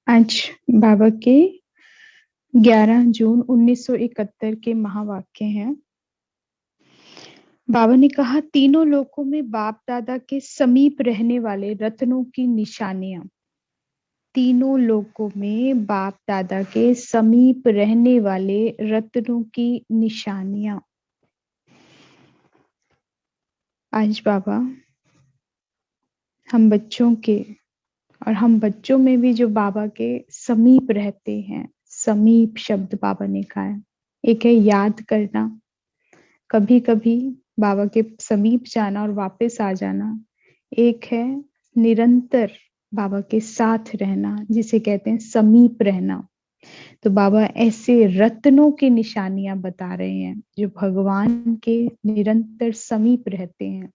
आज बाबा के 11 जून 1971 के महावाक्य हैं। बाबा ने कहा, तीनों लोकों में बाप दादा के समीप रहने वाले रत्नों की निशानियां। तीनों लोकों में बाप दादा के समीप रहने वाले रत्नों की निशानियां। आज बाबा हम बच्चों के और हम बच्चों में भी जो बाबा के समीप रहते हैं, समीप शब्द बाबा ने कहा है। एक है याद करना, कभी कभी बाबा के समीप जाना और वापस आ जाना। एक है निरंतर बाबा के साथ रहना, जिसे कहते हैं समीप रहना। तो बाबा ऐसे रत्नों की निशानियां बता रहे हैं जो भगवान के निरंतर समीप रहते हैं।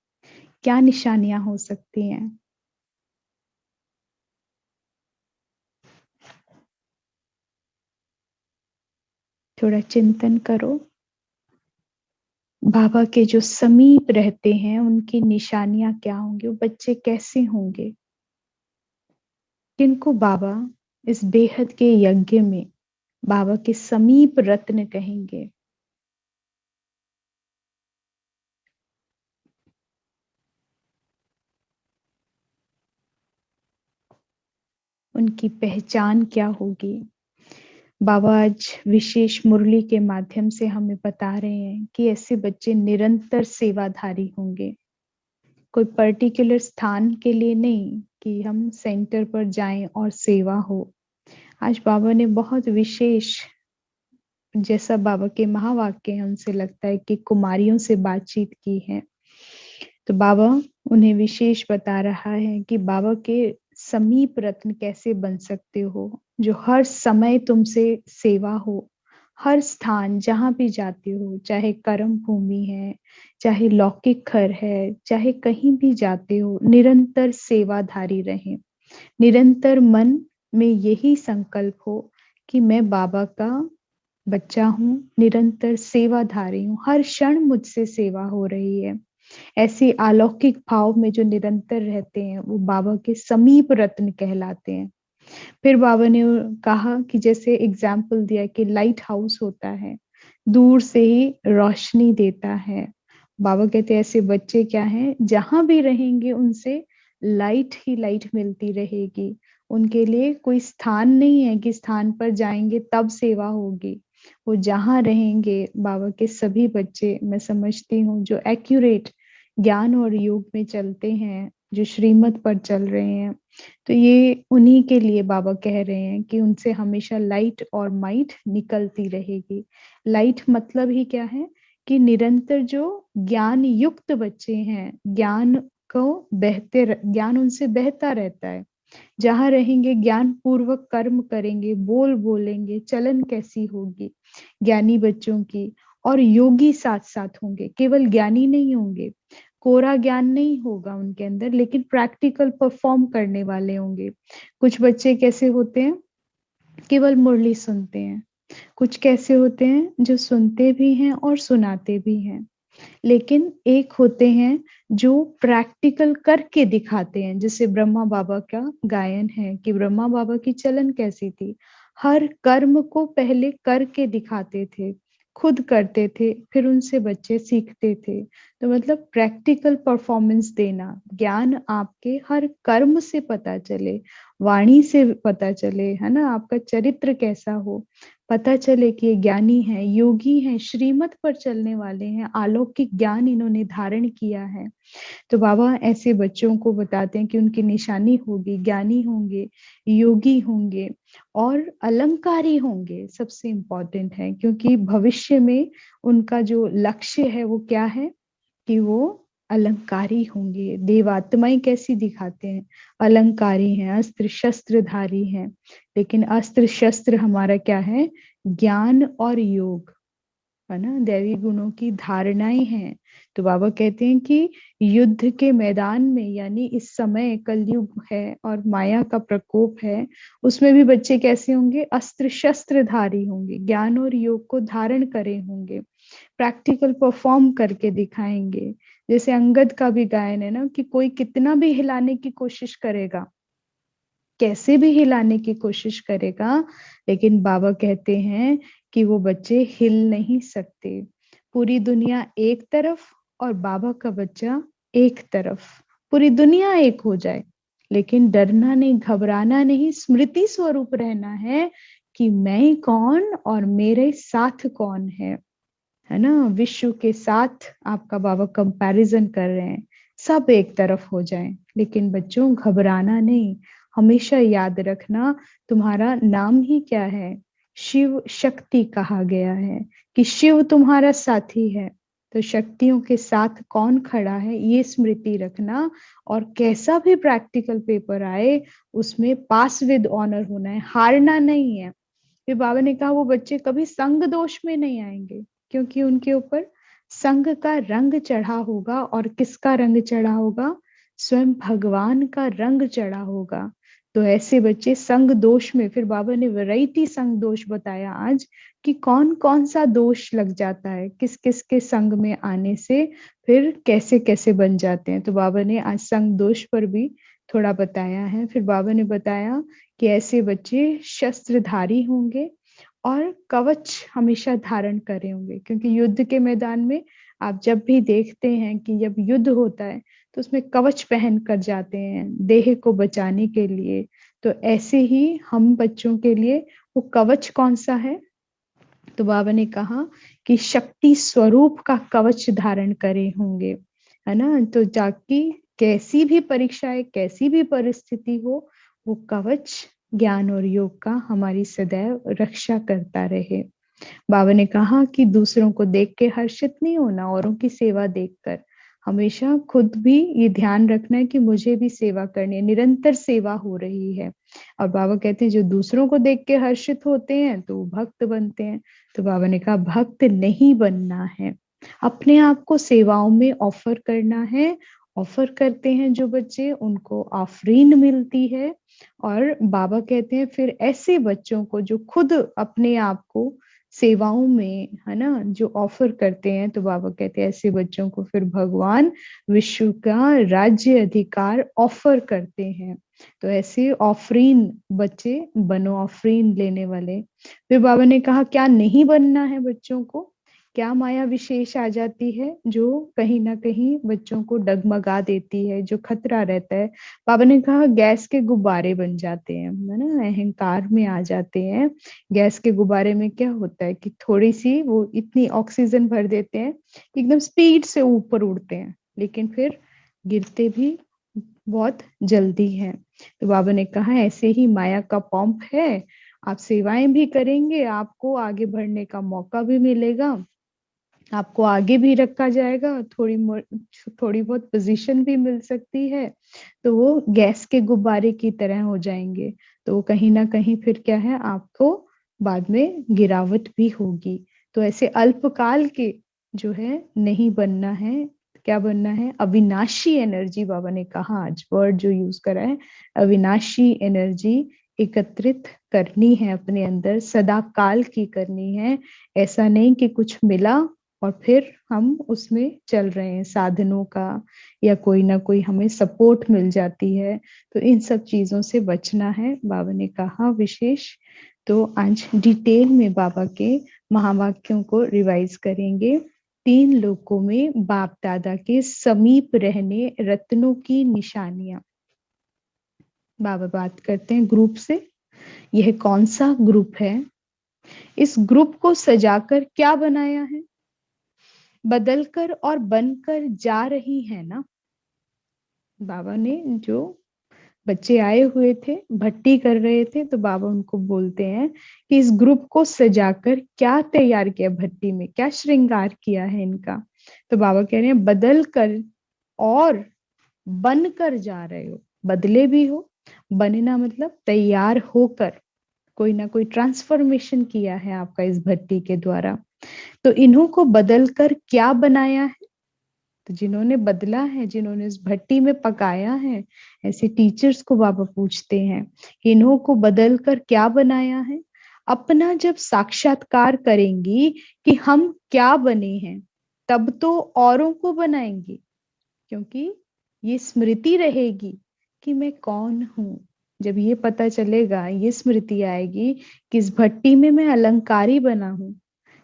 क्या निशानियां हो सकती हैं? थोड़ा चिंतन करो। बाबा के जो समीप रहते हैं उनकी निशानियां क्या होंगी? वो बच्चे कैसे होंगे जिनको बाबा इस बेहद के यज्ञ में बाबा के समीप रत्न कहेंगे? उनकी पहचान क्या होगी? बाबा आज विशेष मुरली के माध्यम से हमें बता रहे हैं कि ऐसे बच्चे निरंतर सेवाधारी होंगे। कोई पर्टिकुलर स्थान के लिए नहीं कि हम सेंटर पर जाएं और सेवा हो। आज बाबा ने बहुत विशेष, जैसा बाबा के महावाक्य हैं उनसे लगता है कि कुमारियों से बातचीत की है। तो बाबा उन्हें विशेष बता रहा है कि बाबा के समीप रत्न कैसे बन सकते हो, जो हर समय तुमसे सेवा हो। हर स्थान जहां भी जाते हो, चाहे कर्म भूमि है, चाहे लौकिक घर है, चाहे कहीं भी जाते हो, निरंतर सेवाधारी रहे। निरंतर मन में यही संकल्प हो कि मैं बाबा का बच्चा हूँ, निरंतर सेवाधारी हूँ, हर क्षण मुझसे सेवा हो रही है। ऐसे अलौकिक भाव में जो निरंतर रहते हैं वो बाबा के समीप रत्न कहलाते हैं। फिर बाबा ने कहा कि जैसे एग्जाम्पल दिया कि लाइट हाउस होता है, दूर से ही रोशनी देता है। बाबा कहते हैं ऐसे बच्चे क्या हैं, जहां भी रहेंगे उनसे लाइट ही लाइट मिलती रहेगी। उनके लिए कोई स्थान नहीं है कि स्थान पर जाएंगे तब सेवा होगी। वो जहां रहेंगे, बाबा के सभी बच्चे मैं समझती हूँ जो एक्यूरेट ज्ञान और योग में चलते हैं, जो श्रीमत पर चल रहे हैं, तो ये उन्हीं के लिए बाबा कह रहे हैं कि उनसे हमेशा लाइट और माइट निकलती रहेगी। लाइट मतलब ही क्या है कि निरंतर जो ज्ञान युक्त बच्चे हैं, ज्ञान को बहते, ज्ञान उनसे बहता रहता है। जहां रहेंगे ज्ञान पूर्वक कर्म करेंगे, बोल बोलेंगे, चलन कैसी होगी ज्ञानी बच्चों की। और योगी साथ साथ होंगे, केवल ज्ञानी नहीं होंगे। कोरा ज्ञान नहीं होगा उनके अंदर, लेकिन प्रैक्टिकल परफॉर्म करने वाले होंगे। कुछ बच्चे कैसे होते हैं, केवल मुरली सुनते हैं। कुछ कैसे होते हैं जो सुनते भी हैं और सुनाते भी हैं। लेकिन एक होते हैं जो प्रैक्टिकल करके दिखाते हैं, जैसे ब्रह्मा बाबा का गायन है कि ब्रह्मा बाबा की चलन कैसी थी। हर कर्म को पहले करके दिखाते थे, खुद करते थे, फिर उनसे बच्चे सीखते थे। तो मतलब प्रैक्टिकल परफॉर्मेंस देना, ज्ञान आपके हर कर्म से पता चले, वाणी से पता चले, है ना, आपका चरित्र कैसा हो, पता चले कि ये ज्ञानी है, योगी है, श्रीमत पर चलने वाले हैं, अलौकिक ज्ञान इन्होंने धारण किया है। तो बाबा ऐसे बच्चों को बताते हैं कि उनकी निशानी होगी, ज्ञानी होंगे, योगी होंगे और अलंकारी होंगे। सबसे इंपॉर्टेंट है, क्योंकि भविष्य में उनका जो लक्ष्य है वो क्या है कि वो अलंकारी होंगे। देवात्माएं कैसी दिखाते हैं, अलंकारी हैं, अस्त्र शस्त्रधारी हैं। लेकिन अस्त्र शस्त्र हमारा क्या है, ज्ञान और योग, है ना, दैवी गुणों की धारणाएं हैं। तो बाबा कहते हैं कि युद्ध के मैदान में, यानी इस समय कलयुग है और माया का प्रकोप है, उसमें भी बच्चे कैसे होंगे, अस्त्र शस्त्रधारी होंगे, ज्ञान और योग को धारण करे होंगे, प्रैक्टिकल परफॉर्म करके दिखाएंगे। जैसे अंगद का भी गायन है ना कि कोई कितना भी हिलाने की कोशिश करेगा, कैसे भी हिलाने की कोशिश करेगा, लेकिन बाबा कहते हैं कि वो बच्चे हिल नहीं सकते। पूरी दुनिया एक तरफ और बाबा का बच्चा एक तरफ, पूरी दुनिया एक हो जाए, लेकिन डरना नहीं, घबराना नहीं, स्मृति स्वरूप रहना है कि मैं कौन और मेरे साथ कौन है ना? विश्व के साथ आपका बाबा कंपैरिजन कर रहे हैं, सब एक तरफ हो जाएं। लेकिन बच्चों, घबराना नहीं, हमेशा याद रखना तुम्हारा नाम ही क्या है, शिव शक्ति कहा गया है कि शिव तुम्हारा साथी है। तो शक्तियों के साथ कौन खड़ा है ये स्मृति रखना, और कैसा भी प्रैक्टिकल पेपर आए उसमें पास विद ऑनर होना है, हारना नहीं है। फिर बाबा ने कहा वो बच्चे कभी संग दोष में नहीं आएंगे, क्योंकि उनके ऊपर संग का रंग चढ़ा होगा। और किसका रंग चढ़ा होगा? स्वयं भगवान का रंग चढ़ा होगा। तो ऐसे बच्चे संग दोष में, फिर बाबा ने वैरायटी संग दोष बताया आज कि कौन कौन सा दोष लग जाता है, किस किस के संग में आने से फिर कैसे कैसे बन जाते हैं। तो बाबा ने आज संग दोष पर भी थोड़ा बताया है। फिर बाबा ने बताया कि ऐसे बच्चे शस्त्रधारी होंगे और कवच हमेशा धारण करे होंगे, क्योंकि युद्ध के मैदान में आप जब भी देखते हैं कि जब युद्ध होता है तो उसमें कवच पहन कर जाते हैं देह को बचाने के लिए। तो ऐसे ही हम बच्चों के लिए वो कवच कौन सा है? तो बाबा ने कहा कि शक्ति स्वरूप का कवच धारण करे होंगे, है ना? तो जाकि कैसी भी परीक्षाएं, कैसी भी परिस्थिति हो, वो कवच ज्ञान और योग का हमारी सदैव रक्षा करता रहे। बाबा ने कहा कि दूसरों को देख के हर्षित नहीं होना, औरों की सेवा देखकर, हमेशा खुद भी ये ध्यान रखना है कि मुझे भी सेवा करनी है, निरंतर सेवा हो रही है। और बाबा कहते हैं जो दूसरों को देख के हर्षित होते हैं तो वो भक्त बनते हैं। तो बाबा ने कहा भक्त नहीं बनना है, अपने आप को सेवाओं में ऑफर करना है। ऑफर करते हैं जो बच्चे, उनको आफरीन मिलती है। और बाबा कहते हैं फिर ऐसे बच्चों को जो खुद अपने आप को सेवाओं में, है ना, जो ऑफर करते हैं, तो बाबा कहते हैं ऐसे बच्चों को फिर भगवान विश्व का राज्य अधिकार ऑफर करते हैं। तो ऐसे ऑफरीन बच्चे बनो, ऑफरीन लेने वाले। फिर बाबा ने कहा क्या नहीं बनना है बच्चों को? क्या माया विशेष आ जाती है जो कहीं ना कहीं बच्चों को डगमगा देती है, जो खतरा रहता है? बाबा ने कहा गैस के गुब्बारे बन जाते हैं, है ना, अहंकार में आ जाते हैं। गैस के गुब्बारे में क्या होता है कि थोड़ी सी वो इतनी ऑक्सीजन भर देते हैं, एकदम स्पीड से ऊपर उड़ते हैं, लेकिन फिर गिरते भी बहुत जल्दी है। तो बाबा ने कहा ऐसे ही माया का पंप है, आप सेवाएं भी करेंगे, आपको आगे बढ़ने का मौका भी मिलेगा, आपको आगे भी रखा जाएगा, थोड़ी बहुत पोजीशन भी मिल सकती है। तो वो गैस के गुब्बारे की तरह हो जाएंगे। तो वो कहीं ना कहीं फिर क्या है, आपको बाद में गिरावट भी होगी। तो ऐसे अल्पकाल के जो है नहीं बनना है। क्या बनना है? अविनाशी एनर्जी। बाबा ने कहा आज वर्ड जो यूज करा है, अविनाशी एनर्जी एकत्रित करनी है अपने अंदर, सदा काल की करनी है। ऐसा नहीं कि कुछ मिला और फिर हम उसमें चल रहे हैं, साधनों का या कोई ना कोई हमें सपोर्ट मिल जाती है। तो इन सब चीजों से बचना है, बाबा ने कहा विशेष। तो आज डिटेल में बाबा के महावाक्यों को रिवाइज करेंगे। 3 लोकों में बाप दादा के समीप रहने रत्नों की निशानियां। बाबा बात करते हैं ग्रुप से। यह कौन सा ग्रुप है? इस ग्रुप को सजाकर क्या बनाया है? बदलकर और बनकर जा रही है ना। बाबा ने जो बच्चे आए हुए थे, भट्टी कर रहे थे, तो बाबा उनको बोलते हैं कि इस ग्रुप को सजाकर क्या तैयार किया, भट्टी में क्या श्रृंगार किया है इनका। तो बाबा कह रहे हैं बदल कर और बनकर जा रहे हो, बदले भी हो। बनना मतलब तैयार होकर, कोई ना कोई ट्रांसफॉर्मेशन किया है आपका इस भट्टी के द्वारा। तो इन्हों को बदल कर क्या बनाया है? तो जिन्होंने बदला है, जिन्होंने इस भट्टी में पकाया है, ऐसे टीचर्स को बाबा पूछते हैं कि इन्हों को बदल कर क्या बनाया है? अपना जब साक्षात्कार करेंगी कि हम क्या बने हैं, तब तो औरों को बनाएंगी, क्योंकि ये स्मृति रहेगी कि मैं कौन हूं, जब ये पता चलेगा, ये स्मृति आएगी कि इस भट्टी में मैं अलंकारी बना हूँ,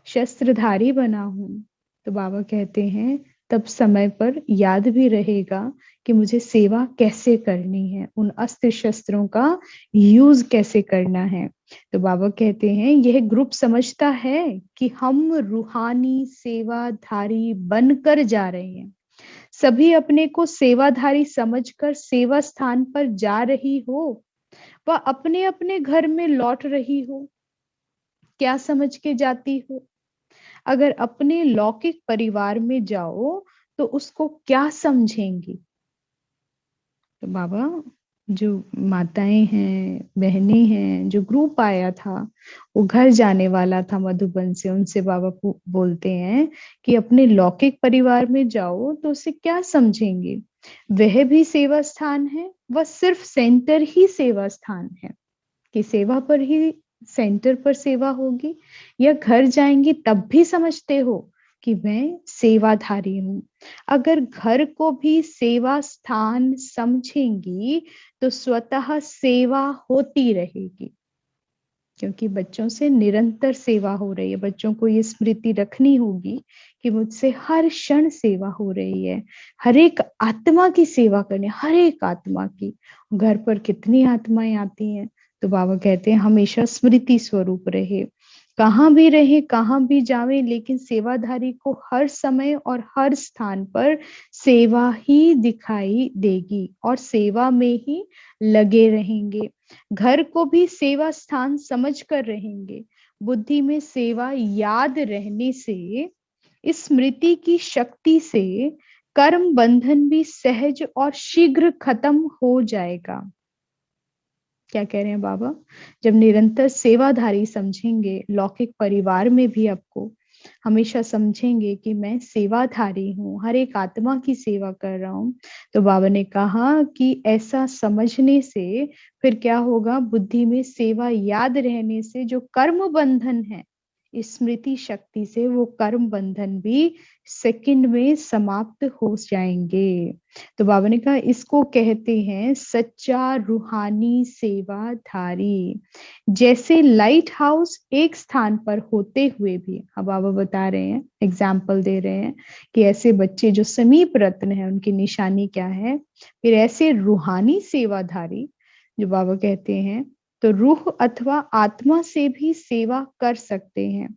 शस्त्रधारी बना हूँ, तो बाबा कहते हैं तब समय पर याद भी रहेगा कि मुझे सेवा कैसे करनी है, उन अस्त्र शस्त्रों का यूज कैसे करना है। तो बाबा कहते हैं यह ग्रुप समझता है कि हम रूहानी सेवाधारी बनकर जा रहे हैं। सभी अपने को सेवाधारी समझकर सेवा स्थान पर जा रही हो, वह अपने अपने घर में लौट रही हो। क्या समझ के जाती हो? अगर अपने लौकिक परिवार में जाओ तो उसको क्या समझेंगी? तो बाबा, जो माताएं हैं, बहनें हैं, जो ग्रुप आया था, वो घर जाने वाला था मधुबन से, उनसे बाबा बोलते हैं कि अपने लौकिक परिवार में जाओ तो उसे क्या समझेंगे? वह भी सेवा स्थान है, वह सिर्फ सेंटर ही सेवा स्थान है कि सेवा पर ही, सेंटर पर सेवा होगी, या घर जाएंगी तब भी समझते हो कि मैं सेवाधारी हूँ। अगर घर को भी सेवा स्थान समझेंगी तो स्वतः सेवा होती रहेगी, क्योंकि बच्चों से निरंतर सेवा हो रही है। बच्चों को ये स्मृति रखनी होगी कि मुझसे हर क्षण सेवा हो रही है, हर एक आत्मा की सेवा करनी, हर एक आत्मा की। घर पर कितनी आत्माएं आती हैं, तो बाबा कहते हैं हमेशा स्मृति स्वरूप रहे, कहाँ भी रहे, कहाँ भी जावे, लेकिन सेवाधारी को हर समय और हर स्थान पर सेवा ही दिखाई देगी और सेवा में ही लगे रहेंगे। घर को भी सेवा स्थान समझ कर रहेंगे। बुद्धि में सेवा याद रहने से, इस स्मृति की शक्ति से कर्म बंधन भी सहज और शीघ्र खत्म हो जाएगा। क्या कह रहे हैं बाबा? जब निरंतर सेवाधारी समझेंगे, लौकिक परिवार में भी आपको हमेशा समझेंगे कि मैं सेवाधारी हूँ, हर एक आत्मा की सेवा कर रहा हूँ, तो बाबा ने कहा कि ऐसा समझने से फिर क्या होगा? बुद्धि में सेवा याद रहने से जो कर्म बंधन है, इस स्मृति शक्ति से वो कर्म बंधन भी सेकंड में समाप्त हो जाएंगे। तो बाबा ने कहा इसको कहते हैं सच्चा रूहानी सेवाधारी। जैसे लाइट हाउस एक स्थान पर होते हुए भी, अब बाबा बता रहे हैं, एग्जाम्पल दे रहे हैं कि ऐसे बच्चे जो समीप रत्न है उनकी निशानी क्या है। फिर ऐसे रूहानी सेवाधारी जो बाबा कहते हैं, तो रूह अथवा आत्मा से भी सेवा कर सकते हैं।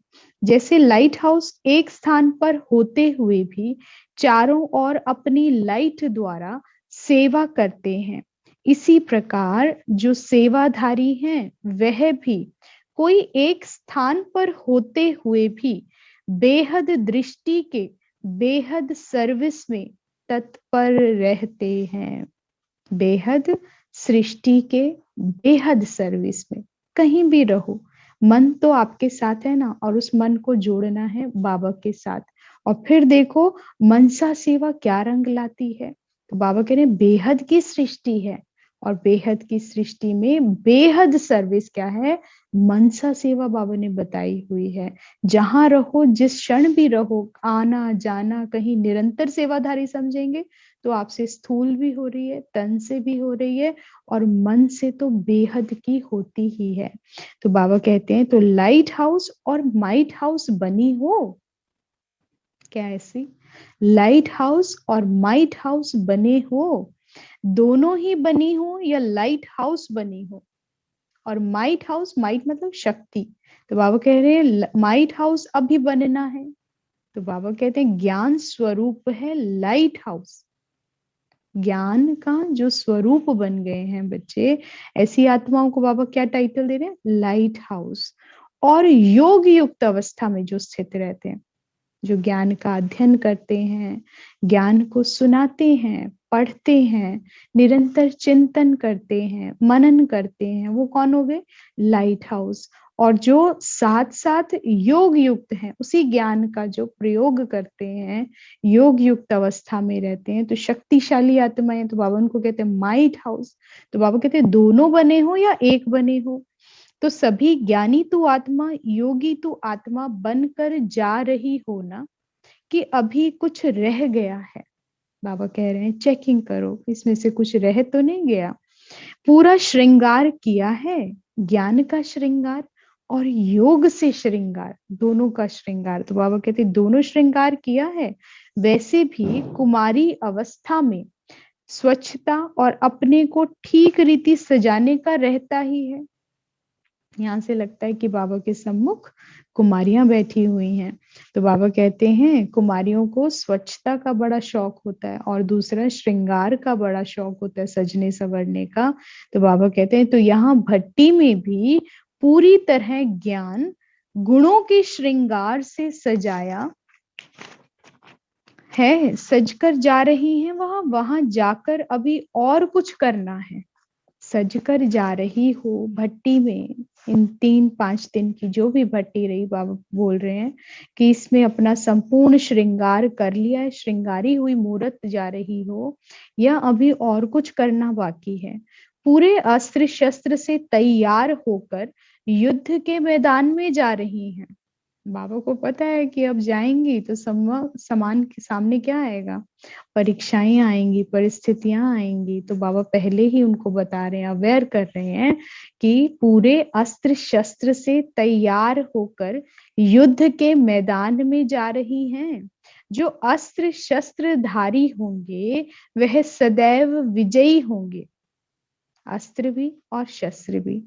जैसे लाइट हाउस एक स्थान पर होते हुए भी चारों ओर अपनी लाइट द्वारा सेवा करते हैं, इसी प्रकार जो सेवाधारी हैं वह भी कोई एक स्थान पर होते हुए भी बेहद दृष्टि के, बेहद सर्विस में तत्पर रहते हैं। बेहद सृष्टि के बेहद सर्विस में, कहीं भी रहो, मन तो आपके साथ है ना, और उस मन को जोड़ना है बाबा के साथ। और फिर देखो मनसा सेवा क्या रंग लाती है। तो बाबा कह रहे हैं बेहद की सृष्टि है, और बेहद की सृष्टि में बेहद सर्विस क्या है? मनसा सेवा बाबा ने बताई हुई है। जहां रहो, जिस क्षण भी रहो, आना जाना, कहीं निरंतर सेवाधारी समझेंगे तो आपसे स्थूल भी हो रही है, तन से भी हो रही है, और मन से तो बेहद की होती ही है। तो बाबा कहते हैं तो लाइट हाउस और माइट हाउस बनी हो क्या? ऐसी लाइट हाउस और माइट हाउस बने हो, दोनों ही बनी हो, या लाइट हाउस बनी हो और माइट हाउस, माइट मतलब शक्ति। तो बाबा कह रहे हैं माइट हाउस अभी बनना है। तो बाबा कहते हैं ज्ञान स्वरूप है लाइट हाउस। ज्ञान का जो स्वरूप बन गए हैं बच्चे, ऐसी आत्माओं को बाबा क्या टाइटल दे रहे हैं? Light house. और योग युक्त अवस्था में जो स्थित रहते हैं, जो ज्ञान का अध्ययन करते हैं, ज्ञान को सुनाते हैं, पढ़ते हैं, निरंतर चिंतन करते हैं, मनन करते हैं, वो कौन हो गए? Light house. और जो साथ साथ योग युक्त हैं, उसी ज्ञान का जो प्रयोग करते हैं, योग युक्त अवस्था में रहते हैं, तो शक्तिशाली आत्माएं, तो बाबा उनको कहते हैं माइट हाउस। तो बाबा कहते हैं दोनों बने हो या एक बने हो, तो सभी ज्ञानी तू आत्मा, योगी तू आत्मा बनकर जा रही हो ना, कि अभी कुछ रह गया है? बाबा कह रहे हैं चेकिंग करो, इसमें से कुछ रह तो नहीं गया। पूरा श्रृंगार किया है, ज्ञान का श्रृंगार और योग से श्रृंगार, दोनों का श्रृंगार। तो बाबा कहते दोनों श्रृंगार किया है। वैसे भी कुमारी अवस्था में स्वच्छता और अपने को ठीक रीति सजाने का रहता ही है। यहाँ से लगता है कि बाबा के सम्मुख कुमारियां बैठी हुई हैं। तो बाबा कहते हैं कुमारियों को स्वच्छता का बड़ा शौक होता है और दूसरा श्रृंगार का बड़ा शौक होता है, सजने संवरने का। तो बाबा कहते हैं तो यहाँ भट्टी में भी पूरी तरह ज्ञान गुणों के श्रृंगार से सजाया है, सजकर जा रही हैं वहां, वहां जाकर अभी और कुछ करना है। सजकर जा रही हो भट्टी में, इन 3-5 दिन की जो भी भट्टी रही, बाबा बोल रहे हैं कि इसमें अपना संपूर्ण श्रृंगार कर लिया है, श्रृंगारी हुई मूर्त जा रही हो, या अभी और कुछ करना बाकी है। पूरे अस्त्र शस्त्र से तैयार होकर युद्ध के मैदान में जा रही हैं। बाबा को पता है कि अब जाएंगी तो समान के सामने क्या आएगा, परीक्षाएं आएंगी, परिस्थितियां आएंगी। तो बाबा पहले ही उनको बता रहे हैं, अवेयर कर रहे हैं कि पूरे अस्त्र शस्त्र से तैयार होकर युद्ध के मैदान में जा रही हैं। जो अस्त्र शस्त्रधारी होंगे वह सदैव विजयी होंगे, अस्त्र भी और शस्त्र भी।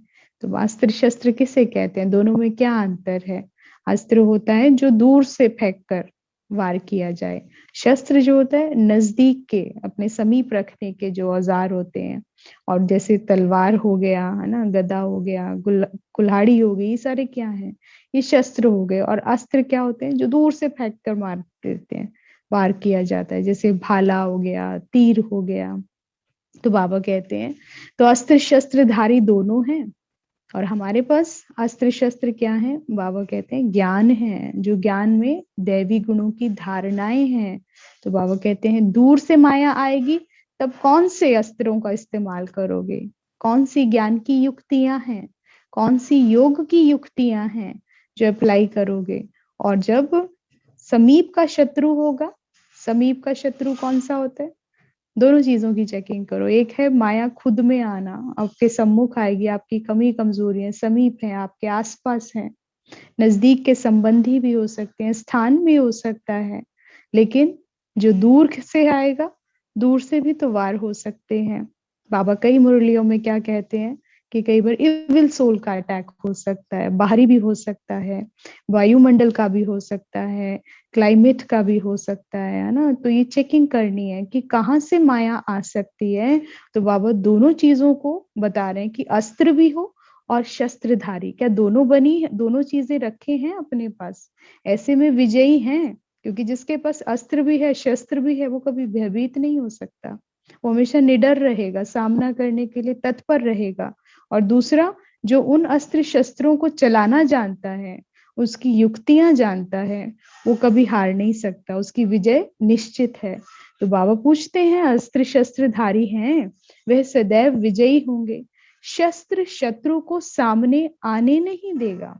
तो अस्त्र शस्त्र किसे कहते हैं, दोनों में क्या अंतर है? अस्त्र होता है जो दूर से फेंक कर वार किया जाए, शस्त्र जो होता है नजदीक के, अपने समीप रखने के जो औजार होते हैं। और जैसे तलवार हो गया है ना, गदा हो गया, कुल्हाड़ी हो गई, ये सारे क्या हैं, ये शस्त्र हो गए। और अस्त्र क्या होते हैं, जो दूर से फेंक कर मार देते हैं, वार किया जाता है, जैसे भाला हो गया, तीर हो गया। तो बाबा कहते हैं तो अस्त्र शस्त्रधारी दोनों हैं। और हमारे पास अस्त्र शस्त्र क्या है, बाबा कहते हैं ज्ञान है, जो ज्ञान में दैवी गुणों की धारणाएं हैं। तो बाबा कहते हैं दूर से माया आएगी तब कौन से अस्त्रों का इस्तेमाल करोगे, कौन सी ज्ञान की युक्तियां हैं, कौन सी योग की युक्तियां हैं जो अप्लाई करोगे। और जब समीप का शत्रु होगा, समीप का शत्रु कौन सा होता है, दोनों चीजों की चेकिंग करो। एक है माया खुद में आना, आपके सम्मुख आएगी, आपकी कमी कमजोरियां समीप है, आपके आसपास है, नजदीक के संबंधी भी हो सकते हैं, स्थान भी हो सकता है। लेकिन जो दूर से आएगा, दूर से भी तो वार हो सकते हैं। बाबा कई मुरलियों में क्या कहते हैं कि कई बार इविल सोल का अटैक हो सकता है, बाहरी भी हो सकता है, वायुमंडल का भी हो सकता है, क्लाइमेट का भी हो सकता है ना। तो ये चेकिंग करनी है कि कहाँ से माया आ सकती है। तो बाबा दोनों चीजों को बता रहे हैं कि अस्त्र भी हो और शस्त्रधारी, क्या दोनों बनी, दोनों चीजें रखे हैं अपने पास, ऐसे में विजयी हैं। क्योंकि जिसके पास अस्त्र भी है, शस्त्र भी है, वो कभी भयभीत नहीं हो सकता, वो हमेशा निडर रहेगा, सामना करने के लिए तत्पर रहेगा। और दूसरा, जो उन अस्त्र शस्त्रों को चलाना जानता है, उसकी युक्तियां जानता है, वो कभी हार नहीं सकता, उसकी विजय निश्चित है। तो बाबा पूछते हैं अस्त्र शस्त्रधारी हैं, वह सदैव विजयी होंगे, शस्त्र शत्रु को सामने आने नहीं देगा।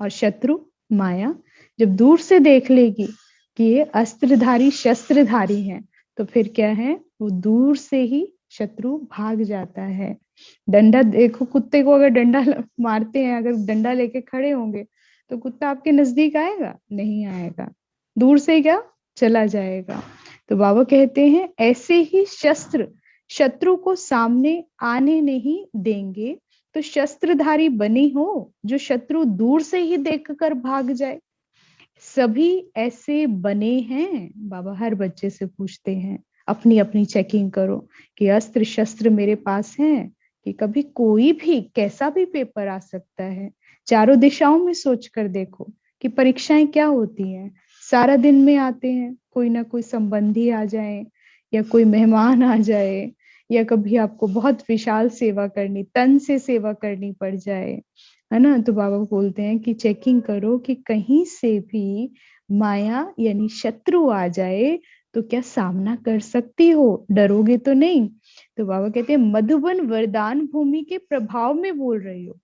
और शत्रु माया जब दूर से देख लेगी कि ये अस्त्रधारी शस्त्रधारी हैं, तो फिर क्या है, वो दूर से ही शत्रु भाग जाता है। डंडा देखो, कुत्ते को अगर डंडा मारते हैं, अगर डंडा लेके खड़े होंगे तो कुत्ता आपके नजदीक आएगा, नहीं आएगा, दूर से क्या चला जाएगा। तो बाबा कहते हैं ऐसे ही शस्त्र शत्रु को सामने आने नहीं देंगे। तो शस्त्रधारी बनी हो जो शत्रु दूर से ही देखकर भाग जाए। सभी ऐसे बने हैं, बाबा हर बच्चे से पूछते हैं, अपनी अपनी चेकिंग करो कि अस्त्र शस्त्र मेरे पास हैं, कि कभी कोई भी कैसा भी पेपर आ सकता है। चारों दिशाओं में सोच कर देखो कि परीक्षाएं क्या होती हैं, सारा दिन में आते हैं, कोई ना कोई संबंधी आ जाए, या कोई मेहमान आ जाए, या कभी आपको बहुत विशाल सेवा करनी, तन से सेवा करनी पड़ जाए, है ना। तो बाबा बोलते हैं कि चेकिंग करो कि कहीं से भी माया यानी शत्रु आ जाए तो क्या सामना कर सकती हो, डरोगे तो नहीं। तो बाबा कहते हैं मधुबन वरदान भूमि के प्रभाव में बोल रही हो,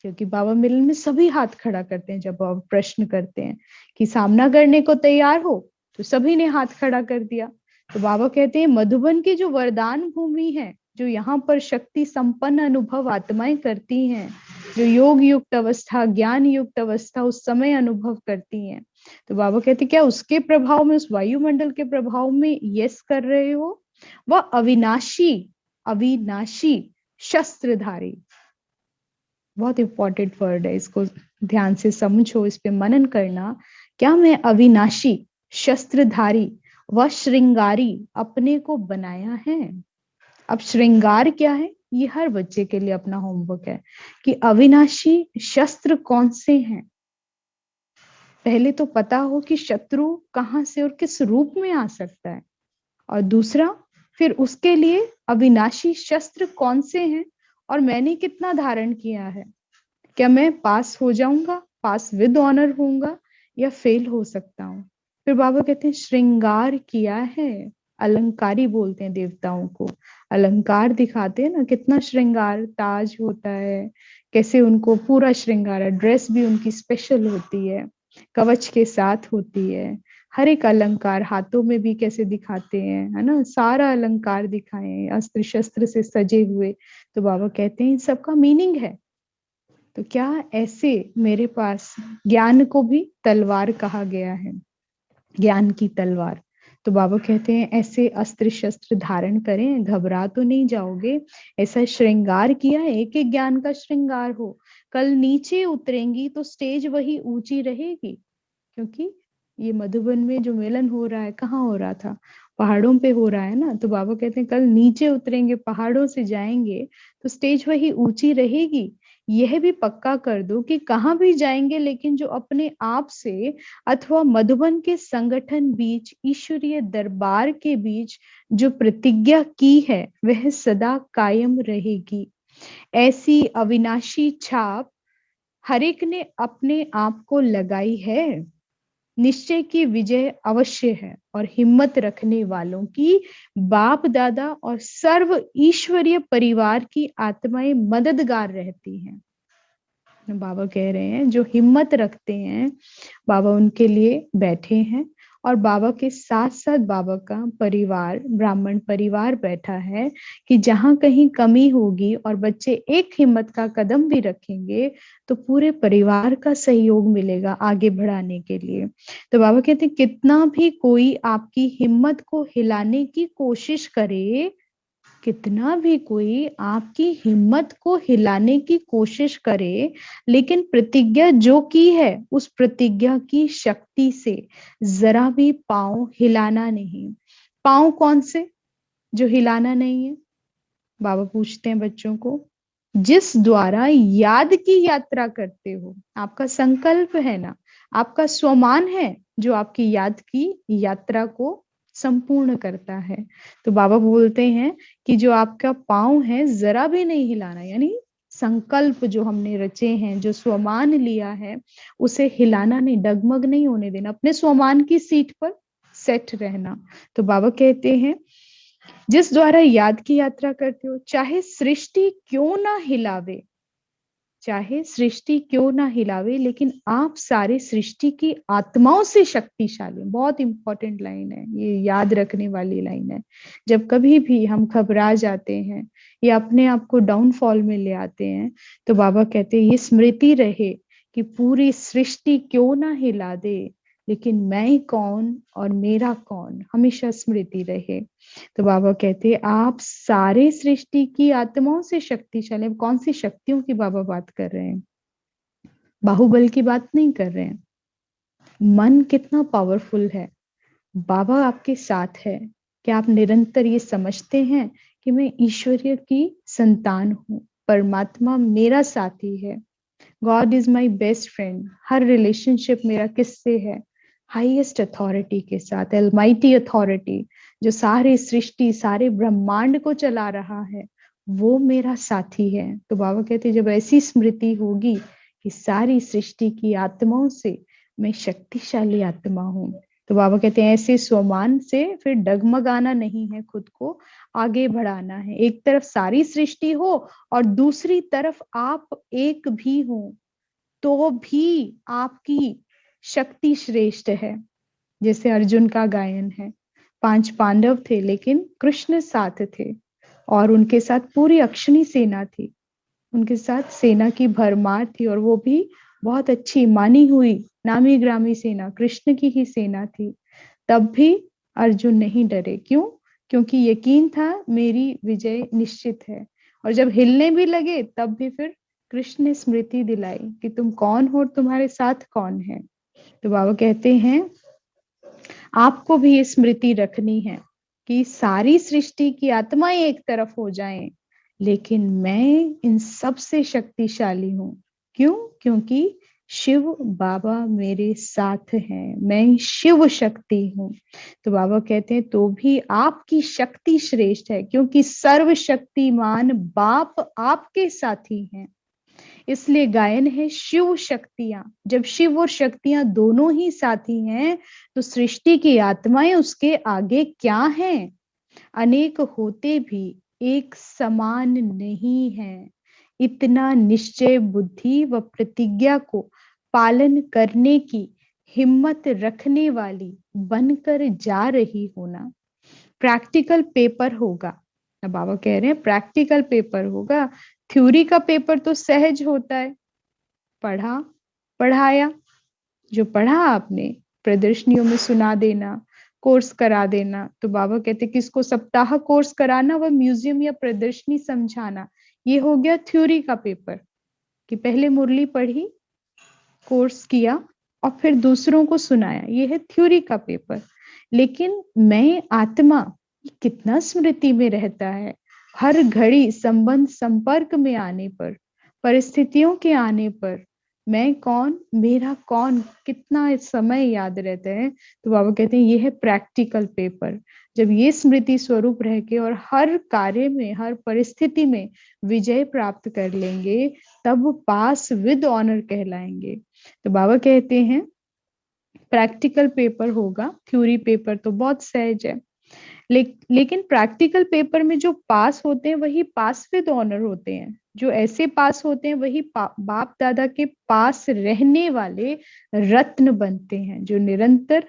क्योंकि बाबा मिलन में सभी हाथ खड़ा करते हैं जब बाबा प्रश्न करते हैं कि सामना करने को तैयार हो, तो सभी ने हाथ खड़ा कर दिया। तो बाबा कहते हैं मधुबन की जो वरदान भूमि है, जो यहाँ पर शक्ति संपन्न अनुभव आत्माएं करती हैं, जो योग युक्त अवस्था, ज्ञान युक्त अवस्था उस समय अनुभव करती हैं, तो बाबा कहते क्या उसके प्रभाव में, उस वायुमंडल के प्रभाव में यस कर रहे हो? वह अविनाशी, अविनाशी शस्त्रधारी, बहुत इंपॉर्टेंट वर्ड है, इसको ध्यान से समझो, इस पे मनन करना। क्या मैं अविनाशी शस्त्रधारी व श्रृंगारी अपने को बनाया है? अब श्रृंगार क्या है, ये हर बच्चे के लिए अपना होमवर्क है कि अविनाशी शस्त्र कौन से हैं। पहले तो पता हो कि शत्रु कहाँ से और किस रूप में आ सकता है, और दूसरा फिर उसके लिए अविनाशी शस्त्र कौन से हैं और मैंने कितना धारण किया है। क्या मैं पास हो जाऊंगा, पास विद ऑनर होऊंगा, या फेल हो सकता हूँ? फिर बाबा कहते हैं श्रृंगार किया है, अलंकारी बोलते हैं देवताओं को, अलंकार दिखाते हैं ना, कितना श्रृंगार, ताज होता है, कैसे उनको पूरा श्रृंगार है, ड्रेस भी उनकी स्पेशल होती है, कवच के साथ होती है, हर एक अलंकार हाथों में भी कैसे दिखाते हैं, है ना, सारा अलंकार दिखाए, अस्त्र शस्त्र से सजे हुए। तो बाबा कहते हैं इन सबका मीनिंग है। तो क्या ऐसे मेरे पास ज्ञान को भी तलवार कहा गया है, ज्ञान की तलवार। तो बाबा कहते हैं ऐसे अस्त्र शस्त्र धारण करें, घबरा तो नहीं जाओगे, ऐसा श्रृंगार किया है, एक एक ज्ञान का श्रृंगार हो। कल नीचे उतरेंगी तो स्टेज वही ऊंची रहेगी, क्योंकि ये मधुबन में जो मिलन हो रहा है, कहाँ हो रहा था, पहाड़ों पे हो रहा है ना। तो बाबा कहते हैं कल नीचे उतरेंगे, पहाड़ों से जाएंगे तो स्टेज वही ऊंची रहेगी। यह भी पक्का कर दो कि कहाँ भी जाएंगे, लेकिन जो अपने आप से अथवा मधुबन के संगठन बीच, ईश्वरीय दरबार के बीच जो प्रतिज्ञा की है वह सदा कायम रहेगी। ऐसी अविनाशी छाप हर एक ने अपने आप को लगाई है। निश्चय की विजय अवश्य है, और हिम्मत रखने वालों की बाप दादा और सर्व ईश्वरीय परिवार की आत्माएं मददगार रहती हैं। बाबा कह रहे हैं जो हिम्मत रखते हैं, बाबा उनके लिए बैठे हैं, और बाबा के साथ साथ बाबा का परिवार, ब्राह्मण परिवार बैठा है कि जहां कहीं कमी होगी और बच्चे एक हिम्मत का कदम भी रखेंगे तो पूरे परिवार का सहयोग मिलेगा आगे बढ़ाने के लिए। तो बाबा कहते हैं कितना भी कोई आपकी हिम्मत को हिलाने की कोशिश करे, कितना भी कोई आपकी हिम्मत को हिलाने की कोशिश करे, लेकिन प्रतिज्ञा जो की है उस प्रतिज्ञा की शक्ति से जरा भी पांव हिलाना नहीं। पांव कौन से जो हिलाना नहीं है? बाबा पूछते हैं बच्चों को, जिस द्वारा याद की यात्रा करते हो, आपका संकल्प है ना, आपका स्वमान है जो आपकी याद की यात्रा को संपूर्ण करता है। तो बाबा बोलते हैं कि जो आपका पांव है जरा भी नहीं हिलाना, यानी संकल्प जो हमने रचे हैं, जो स्वमान लिया है, उसे हिलाना नहीं, डगमग नहीं होने देना, अपने स्वमान की सीट पर सेट रहना। तो बाबा कहते हैं जिस द्वारा याद की यात्रा करते हो, चाहे सृष्टि क्यों ना हिलावे, चाहे सृष्टि क्यों ना हिलावे, लेकिन आप सारे सृष्टि की आत्माओं से शक्तिशाली। बहुत इंपॉर्टेंट लाइन है ये, याद रखने वाली लाइन है। जब कभी भी हम घबरा जाते हैं या अपने आप को डाउनफॉल में ले आते हैं, तो बाबा कहते हैं ये स्मृति रहे कि पूरी सृष्टि क्यों ना हिला दे, लेकिन मैं कौन और मेरा कौन हमेशा स्मृति रहे। तो बाबा कहते हैं आप सारे सृष्टि की आत्माओं से शक्तिशाली। कौन सी शक्तियों की बाबा बात कर रहे हैं? बाहुबल की बात नहीं कर रहे हैं। मन कितना पावरफुल है, बाबा आपके साथ है। क्या आप निरंतर ये समझते हैं कि मैं ईश्वरीय की संतान हूँ, परमात्मा मेरा साथी है, God is my best friend. Her relationship मेरा किससे है? हाईएस्ट अथॉरिटी के साथ, अलमाइटी अथॉरिटी जो सारे सृष्टि, सारे ब्रह्मांड को चला रहा है, वो मेरा साथी है। तो बाबा कहते जब ऐसी स्मृति होगी कि सारी सृष्टि की आत्माओं से मैं शक्तिशाली आत्मा हूँ, तो बाबा कहते हैं ऐसे स्वमान से फिर डगमगाना नहीं है, खुद को आगे बढ़ाना है। एक तरफ सारी सृष्टि हो और दूसरी तरफ आप एक भी हो, तो भी आपकी शक्ति श्रेष्ठ है। जैसे अर्जुन का गायन है, 5 पांडव थे लेकिन कृष्ण साथ थे, और उनके साथ पूरी अक्षनी सेना थी, उनके साथ सेना की भरमार थी, और वो भी बहुत अच्छी मानी हुई नामी ग्रामी सेना, कृष्ण की ही सेना थी। तब भी अर्जुन नहीं डरे। क्यों? क्योंकि यकीन था मेरी विजय निश्चित है। और जब हिलने भी लगे तब भी फिर कृष्ण ने स्मृति दिलाई कि तुम कौन हो और तुम्हारे साथ कौन है। तो बाबा कहते हैं आपको भी ये स्मृति रखनी है कि सारी सृष्टि की आत्माएं एक तरफ हो जाएं, लेकिन मैं इन सबसे शक्तिशाली हूं। क्यों? क्योंकि शिव बाबा मेरे साथ हैं, मैं शिव शक्ति हूं। तो बाबा कहते हैं तो भी आपकी शक्ति श्रेष्ठ है, क्योंकि सर्वशक्तिमान बाप आपके साथी हैं। इसलिए गायन है शिव शक्तियां। जब शिव और शक्तियां दोनों ही साथी हैं, तो सृष्टि की आत्माएं उसके आगे क्या हैं? अनेक होते भी एक समान नहीं है। इतना निश्चय बुद्धि व प्रतिज्ञा को पालन करने की हिम्मत रखने वाली बनकर जा रही हो ना। प्रैक्टिकल पेपर होगा। अब बाबा कह रहे हैं प्रैक्टिकल पेपर होगा। थ्योरी का पेपर तो सहज होता है, पढ़ा पढ़ाया, जो पढ़ा आपने प्रदर्शनियों में सुना देना, कोर्स करा देना। तो बाबा कहते किसको सप्ताह कोर्स कराना व म्यूजियम या प्रदर्शनी समझाना, ये हो गया थ्योरी का पेपर, कि पहले मुरली पढ़ी, कोर्स किया और फिर दूसरों को सुनाया, ये है थ्योरी का पेपर। लेकिन मैं आत्मा कितना स्मृति में रहता है, हर घड़ी संबंध संपर्क में आने पर, परिस्थितियों के आने पर मैं कौन, मेरा कौन, कितना समय याद रहता है। तो बाबा कहते हैं ये है प्रैक्टिकल पेपर। जब ये स्मृति स्वरूप रह के और हर कार्य में, हर परिस्थिति में विजय प्राप्त कर लेंगे, तब पास विद ऑनर कहलाएंगे। तो बाबा कहते हैं प्रैक्टिकल पेपर होगा, थ्योरी पेपर तो बहुत सहज है। लेकिन प्रैक्टिकल पेपर में जो पास होते हैं वही पास विद ऑनर होते हैं। जो ऐसे पास होते हैं वही बाप दादा के पास रहने वाले रत्न बनते हैं, जो निरंतर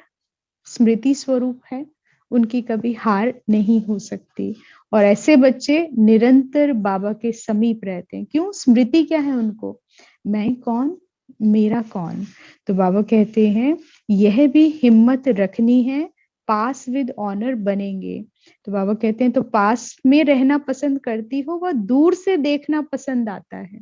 स्मृति स्वरूप है, उनकी कभी हार नहीं हो सकती। और ऐसे बच्चे निरंतर बाबा के समीप रहते हैं। क्यों? स्मृति क्या है उनको, मैं कौन, मेरा कौन। तो बाबा कहते हैं यह भी हिम्मत रखनी है, पास विद ऑनर बनेंगे। तो बाबा कहते हैं तो पास में रहना पसंद करती हो, वह दूर से देखना पसंद आता है।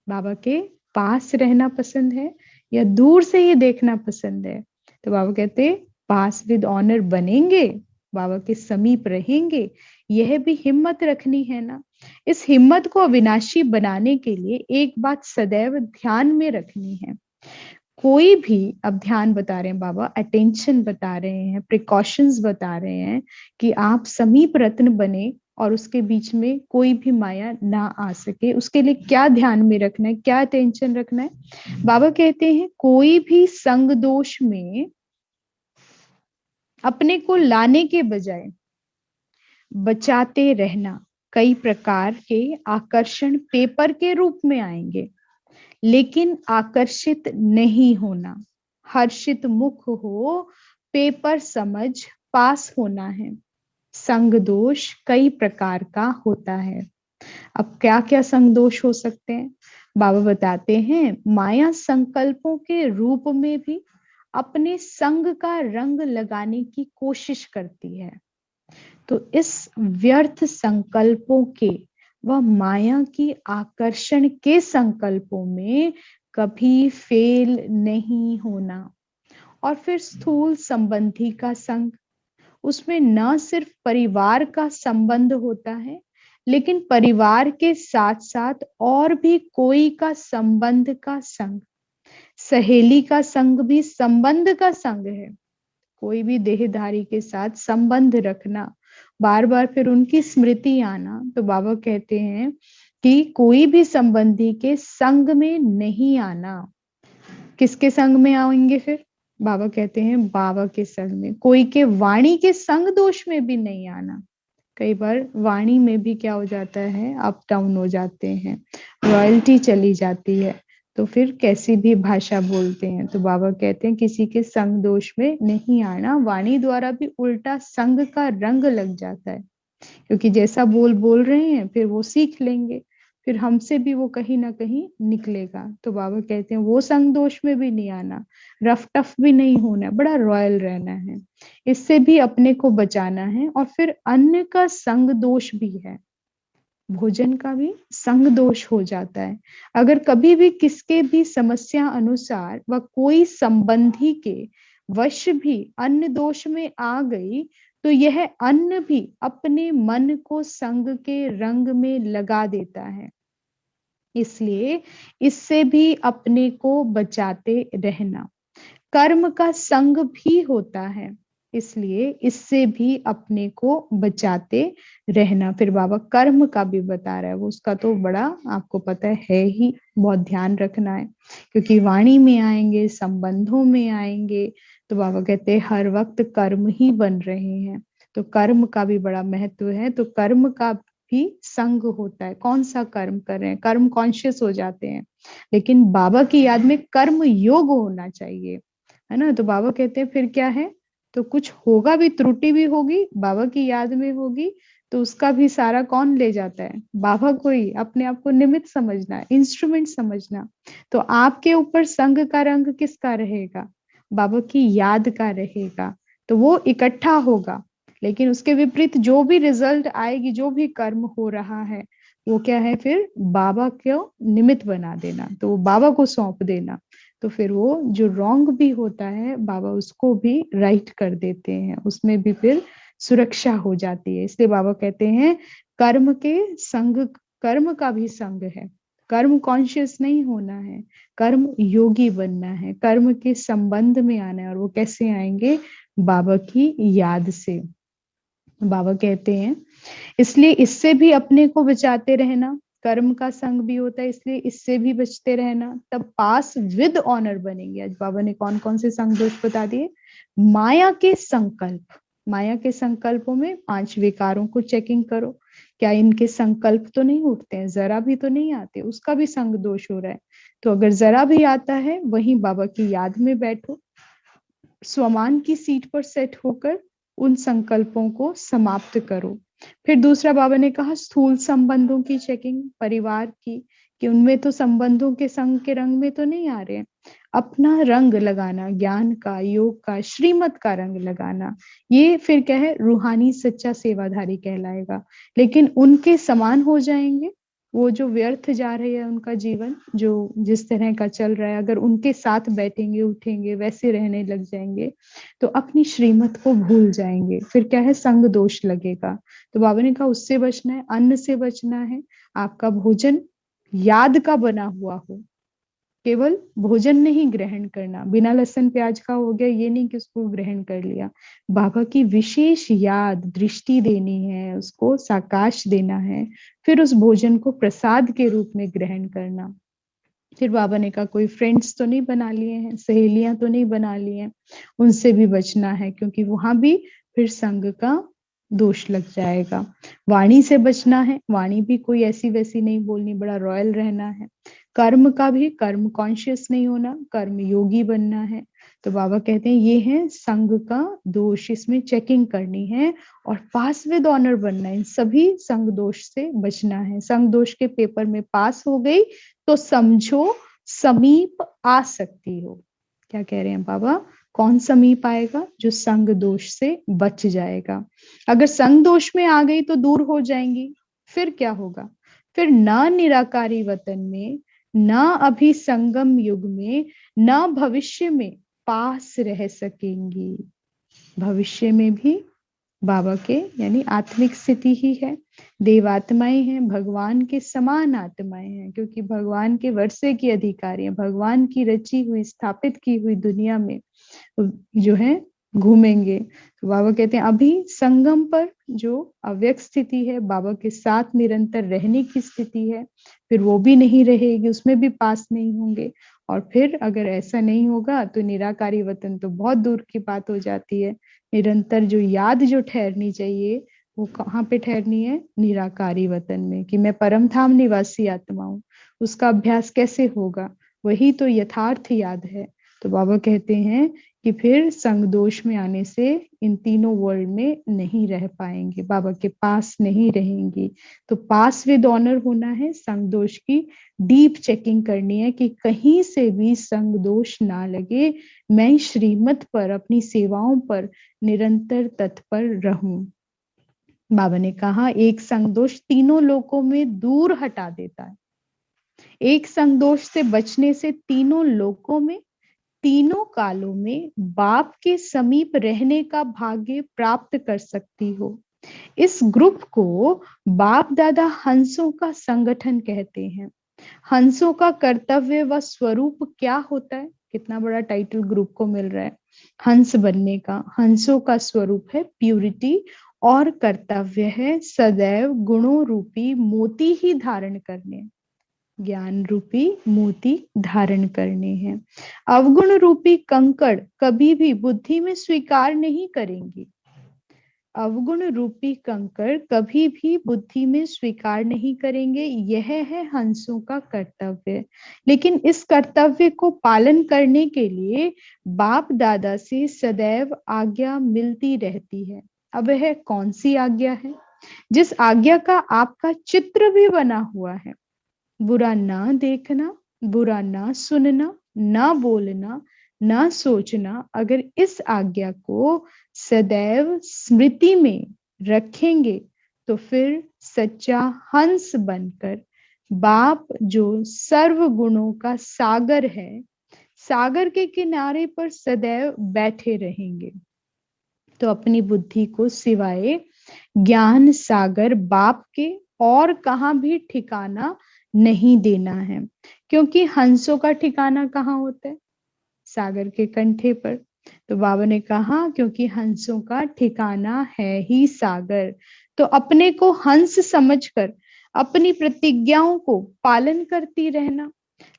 बाबा के पास रहना पसंद है या दूर से ही देखना पसंद है? तो बाबा कहते पास विद ऑनर बनेंगे, बाबा के समीप रहेंगे। यह भी हिम्मत रखनी है ना। इस हिम्मत को अविनाशी बनाने के लिए एक बात सदैव ध्यान में रखनी है। कोई भी, अब ध्यान बता रहे हैं बाबा, अटेंशन बता रहे हैं, प्रिकॉशंस बता रहे हैं कि आप समीप रत्न बने और उसके बीच में कोई भी माया ना आ सके। उसके लिए क्या ध्यान में रखना है, क्या अटेंशन रखना है? बाबा कहते हैं कोई भी संग दोष में अपने को लाने के बजाय बचाते रहना। कई प्रकार के आकर्षण पेपर के रूप में आएंगे, लेकिन आकर्षित नहीं होना। हर्षित मुख हो, पेपर समझ पास होना है। संग दोष कई प्रकार का होता है। अब क्या क्या संग दोष हो सकते हैं? बाबा बताते हैं माया संकल्पों के रूप में भी अपने संग का रंग लगाने की कोशिश करती है। तो इस व्यर्थ संकल्पों के व माया की आकर्षण के संकल्पों में कभी फेल नहीं होना। और फिर स्थूल संबंधी का संग, उसमें न सिर्फ परिवार का संबंध होता है, लेकिन परिवार के साथ साथ और भी कोई का संबंध का संग। सहेली का संग भी संबंध का संग है। कोई भी देहधारी के साथ संबंध रखना, बार बार फिर उनकी स्मृति आना। तो बाबा कहते हैं कि कोई भी संबंधी के संग में नहीं आना। किसके संग में आएंगे फिर? बाबा कहते हैं बाबा के संग में। कोई के वाणी के संग दोष में भी नहीं आना। कई बार वाणी में भी क्या हो जाता है, अप डाउन हो जाते हैं, रॉयल्टी चली जाती है, तो फिर कैसी भी भाषा बोलते हैं। तो बाबा कहते हैं किसी के संग दोष में नहीं आना। वाणी द्वारा भी उल्टा संग का रंग लग जाता है। क्योंकि जैसा बोल रहे हैं फिर वो सीख लेंगे, फिर हमसे भी वो कहीं ना कहीं निकलेगा। तो बाबा कहते हैं वो संग दोष में भी नहीं आना, रफ टफ भी नहीं होना, बड़ा रॉयल रहना है। इससे भी अपने को बचाना है। और फिर अन्न का संग दोष भी है, भोजन का भी संग दोष हो जाता है। अगर कभी भी किसके भी समस्या अनुसार व कोई संबंधी के वश भी अन्न दोष में आ गई, तो यह अन्न भी अपने मन को संग के रंग में लगा देता है। इसलिए इससे भी अपने को बचाते रहना। कर्म का संग भी होता है, इसलिए इससे भी अपने को बचाते रहना। फिर बाबा कर्म का भी बता रहा है, वो उसका तो बड़ा आपको पता है ही, बहुत ध्यान रखना है। क्योंकि वाणी में आएंगे, संबंधों में आएंगे, तो बाबा कहते हैं हर वक्त कर्म ही बन रहे हैं। तो कर्म का भी बड़ा महत्व है। तो कर्म का भी संग होता है, कौन सा कर्म कर रहे हैं, कर्म कॉन्शियस हो जाते हैं। लेकिन बाबा की याद में कर्म योग होना चाहिए, है ना। तो बाबा कहते हैं फिर क्या है, तो कुछ होगा भी, त्रुटि भी होगी, बाबा की याद में होगी, तो उसका भी सारा कौन ले जाता है, बाबा को ही। अपने आप को निमित्त समझना, इंस्ट्रूमेंट समझना। तो आपके ऊपर संग का रंग किसका रहेगा, बाबा की याद का रहेगा, तो वो इकट्ठा होगा। लेकिन उसके विपरीत जो भी रिजल्ट आएगी, जो भी कर्म हो रहा है, वो क्या है, फिर बाबा को निमित्त बना देना, तो वो बाबा को सौंप देना। तो फिर वो जो रॉन्ग भी होता है, बाबा उसको भी राइट कर देते हैं, उसमें भी फिर सुरक्षा हो जाती है। इसलिए बाबा कहते हैं कर्म के संग, कर्म का भी संग है। कर्म कॉन्शियस नहीं होना है, कर्म योगी बनना है, कर्म के संबंध में आना है। और वो कैसे आएंगे, बाबा की याद से। बाबा कहते हैं इसलिए इससे भी अपने को बचाते रहना। कर्म का संग भी होता है, इसलिए इससे भी बचते रहना, तब पास विद ऑनर बनेंगे। आज बाबा ने कौन कौन से संग दोष बता दिए। माया के संकल्प, माया के संकल्पों में 5 विकारों को चेकिंग करो, क्या इनके संकल्प तो नहीं उठते हैं, जरा भी तो नहीं आते, उसका भी संग दोष हो रहा है। तो अगर जरा भी आता है, वहीं बाबा की याद में बैठो, स्वमान की सीट पर सेट होकर उन संकल्पों को समाप्त करो। फिर दूसरा बाबा ने कहा स्थूल संबंधों की चेकिंग, परिवार की, कि उनमें तो संबंधों के संग के रंग में तो नहीं आ रहे हैं। अपना रंग लगाना, ज्ञान का, योग का, श्रीमत का रंग लगाना, ये फिर क्या है, रूहानी सच्चा सेवाधारी कहलाएगा। लेकिन उनके समान हो जाएंगे, वो जो व्यर्थ जा रहे हैं उनका जीवन, जो जिस तरह का चल रहा है, अगर उनके साथ बैठेंगे उठेंगे वैसे रहने लग जाएंगे, तो अपनी श्रीमत को भूल जाएंगे, फिर क्या है, संग दोष लगेगा। तो बाबा ने कहा उससे बचना है, अन्न से बचना है। आपका भोजन याद का बना हुआ हो, केवल भोजन नहीं ग्रहण करना, बिना लहसुन प्याज का हो गया ये नहीं कि उसको ग्रहण कर लिया। बाबा की विशेष याद दृष्टि देनी है, उसको साकाश देना है, फिर उस भोजन को प्रसाद के रूप में ग्रहण करना। फिर बाबा ने कहा कोई फ्रेंड्स तो नहीं बना लिए हैं, सहेलियां तो नहीं बना ली हैं, उनसे भी बचना है, क्योंकि वहां भी फिर संग का दोष लग जाएगा। वाणी से बचना है, वाणी भी कोई ऐसी वैसी नहीं बोलनी, बड़ा रॉयल रहना है। कर्म का भी, कर्म कॉन्शियस नहीं होना, कर्म योगी बनना है। तो बाबा कहते हैं ये है संग का दोष, इसमें चेकिंग करनी है और पास विद ऑनर बनना है। इन सभी संग दोष से बचना है। संग दोष के पेपर में पास हो गई तो समझो समीप आ सकती हो। क्या कह रहे हैं बाबा, कौन समीप आएगा, जो संग दोष से बच जाएगा। अगर संग दोष में आ गई तो दूर हो जाएंगी, फिर क्या होगा, फिर ना निराकारी वतन में, ना अभी संगम युग में, ना भविष्य में पास रह सकेंगी। भविष्य में भी बाबा के यानी आत्मिक स्थिति ही है, देवात्माएं हैं, भगवान के समान आत्माएं हैं, क्योंकि भगवान के वर्षे की अधिकारी हैं, भगवान की रची हुई स्थापित की हुई दुनिया में जो है घूमेंगे। तो बाबा कहते हैं अभी संगम पर जो अव्यक्त स्थिति है, बाबा के साथ निरंतर रहने की स्थिति है, फिर वो भी नहीं रहेगी, उसमें भी पास नहीं होंगे। और फिर अगर ऐसा नहीं होगा तो निराकारी वतन तो बहुत दूर की बात हो जाती है। निरंतर जो याद जो ठहरनी चाहिए, वो कहाँ पे ठहरनी है, निराकारी वतन में, कि मैं परम धाम निवासी आत्मा हूँ। उसका अभ्यास कैसे होगा, वही तो यथार्थ याद है। तो बाबा कहते हैं कि फिर संग दोष में आने से इन तीनों वर्ल्ड में नहीं रह पाएंगे, बाबा के पास नहीं रहेंगे। तो पास विद ऑनर होना है, संग दोष की डीप चेकिंग करनी है कि कहीं से भी संग दोष ना लगे, मैं श्रीमत पर, अपनी सेवाओं पर निरंतर तत्पर रहूं। बाबा ने कहा एक संग दोष तीनों लोकों में दूर हटा देता है। एक संग दोष से बचने से तीनों लोकों में, तीनों कालों में बाप के समीप रहने का भाग्य प्राप्त कर सकती हो। इस ग्रुप को बाप दादा हंसों का संगठन कहते हैं। हंसों का कर्तव्य व स्वरूप क्या होता है? कितना बड़ा टाइटल ग्रुप को मिल रहा है हंस बनने का। हंसों का स्वरूप है प्यूरिटी और कर्तव्य है सदैव गुणों रूपी मोती ही धारण करने, ज्ञान रूपी मोती धारण करने हैं। अवगुण रूपी कंकड़ कभी भी बुद्धि में स्वीकार नहीं करेंगे। अवगुण रूपी कंकड़ कभी भी बुद्धि में स्वीकार नहीं करेंगे, यह है हंसों का कर्तव्य। लेकिन इस कर्तव्य को पालन करने के लिए बाप दादा से सदैव आज्ञा मिलती रहती है। अब वह कौन सी आज्ञा है? जिस आज्ञा का आपका चित्र भी बना हुआ है, बुरा ना देखना, बुरा ना सुनना, ना बोलना, ना सोचना। अगर इस आज्ञा को सदैव स्मृति में रखेंगे तो फिर सच्चा हंस बनकर बाप जो सर्व गुणों का सागर है, सागर के किनारे पर सदैव बैठे रहेंगे। तो अपनी बुद्धि को सिवाय ज्ञान सागर बाप के और कहां भी ठिकाना नहीं देना है, क्योंकि हंसों का ठिकाना कहाँ होता है? सागर के कंठे पर। तो बाबा ने कहा क्योंकि हंसों का ठिकाना है ही सागर, तो अपने को हंस समझकर अपनी प्रतिज्ञाओं को पालन करती रहना।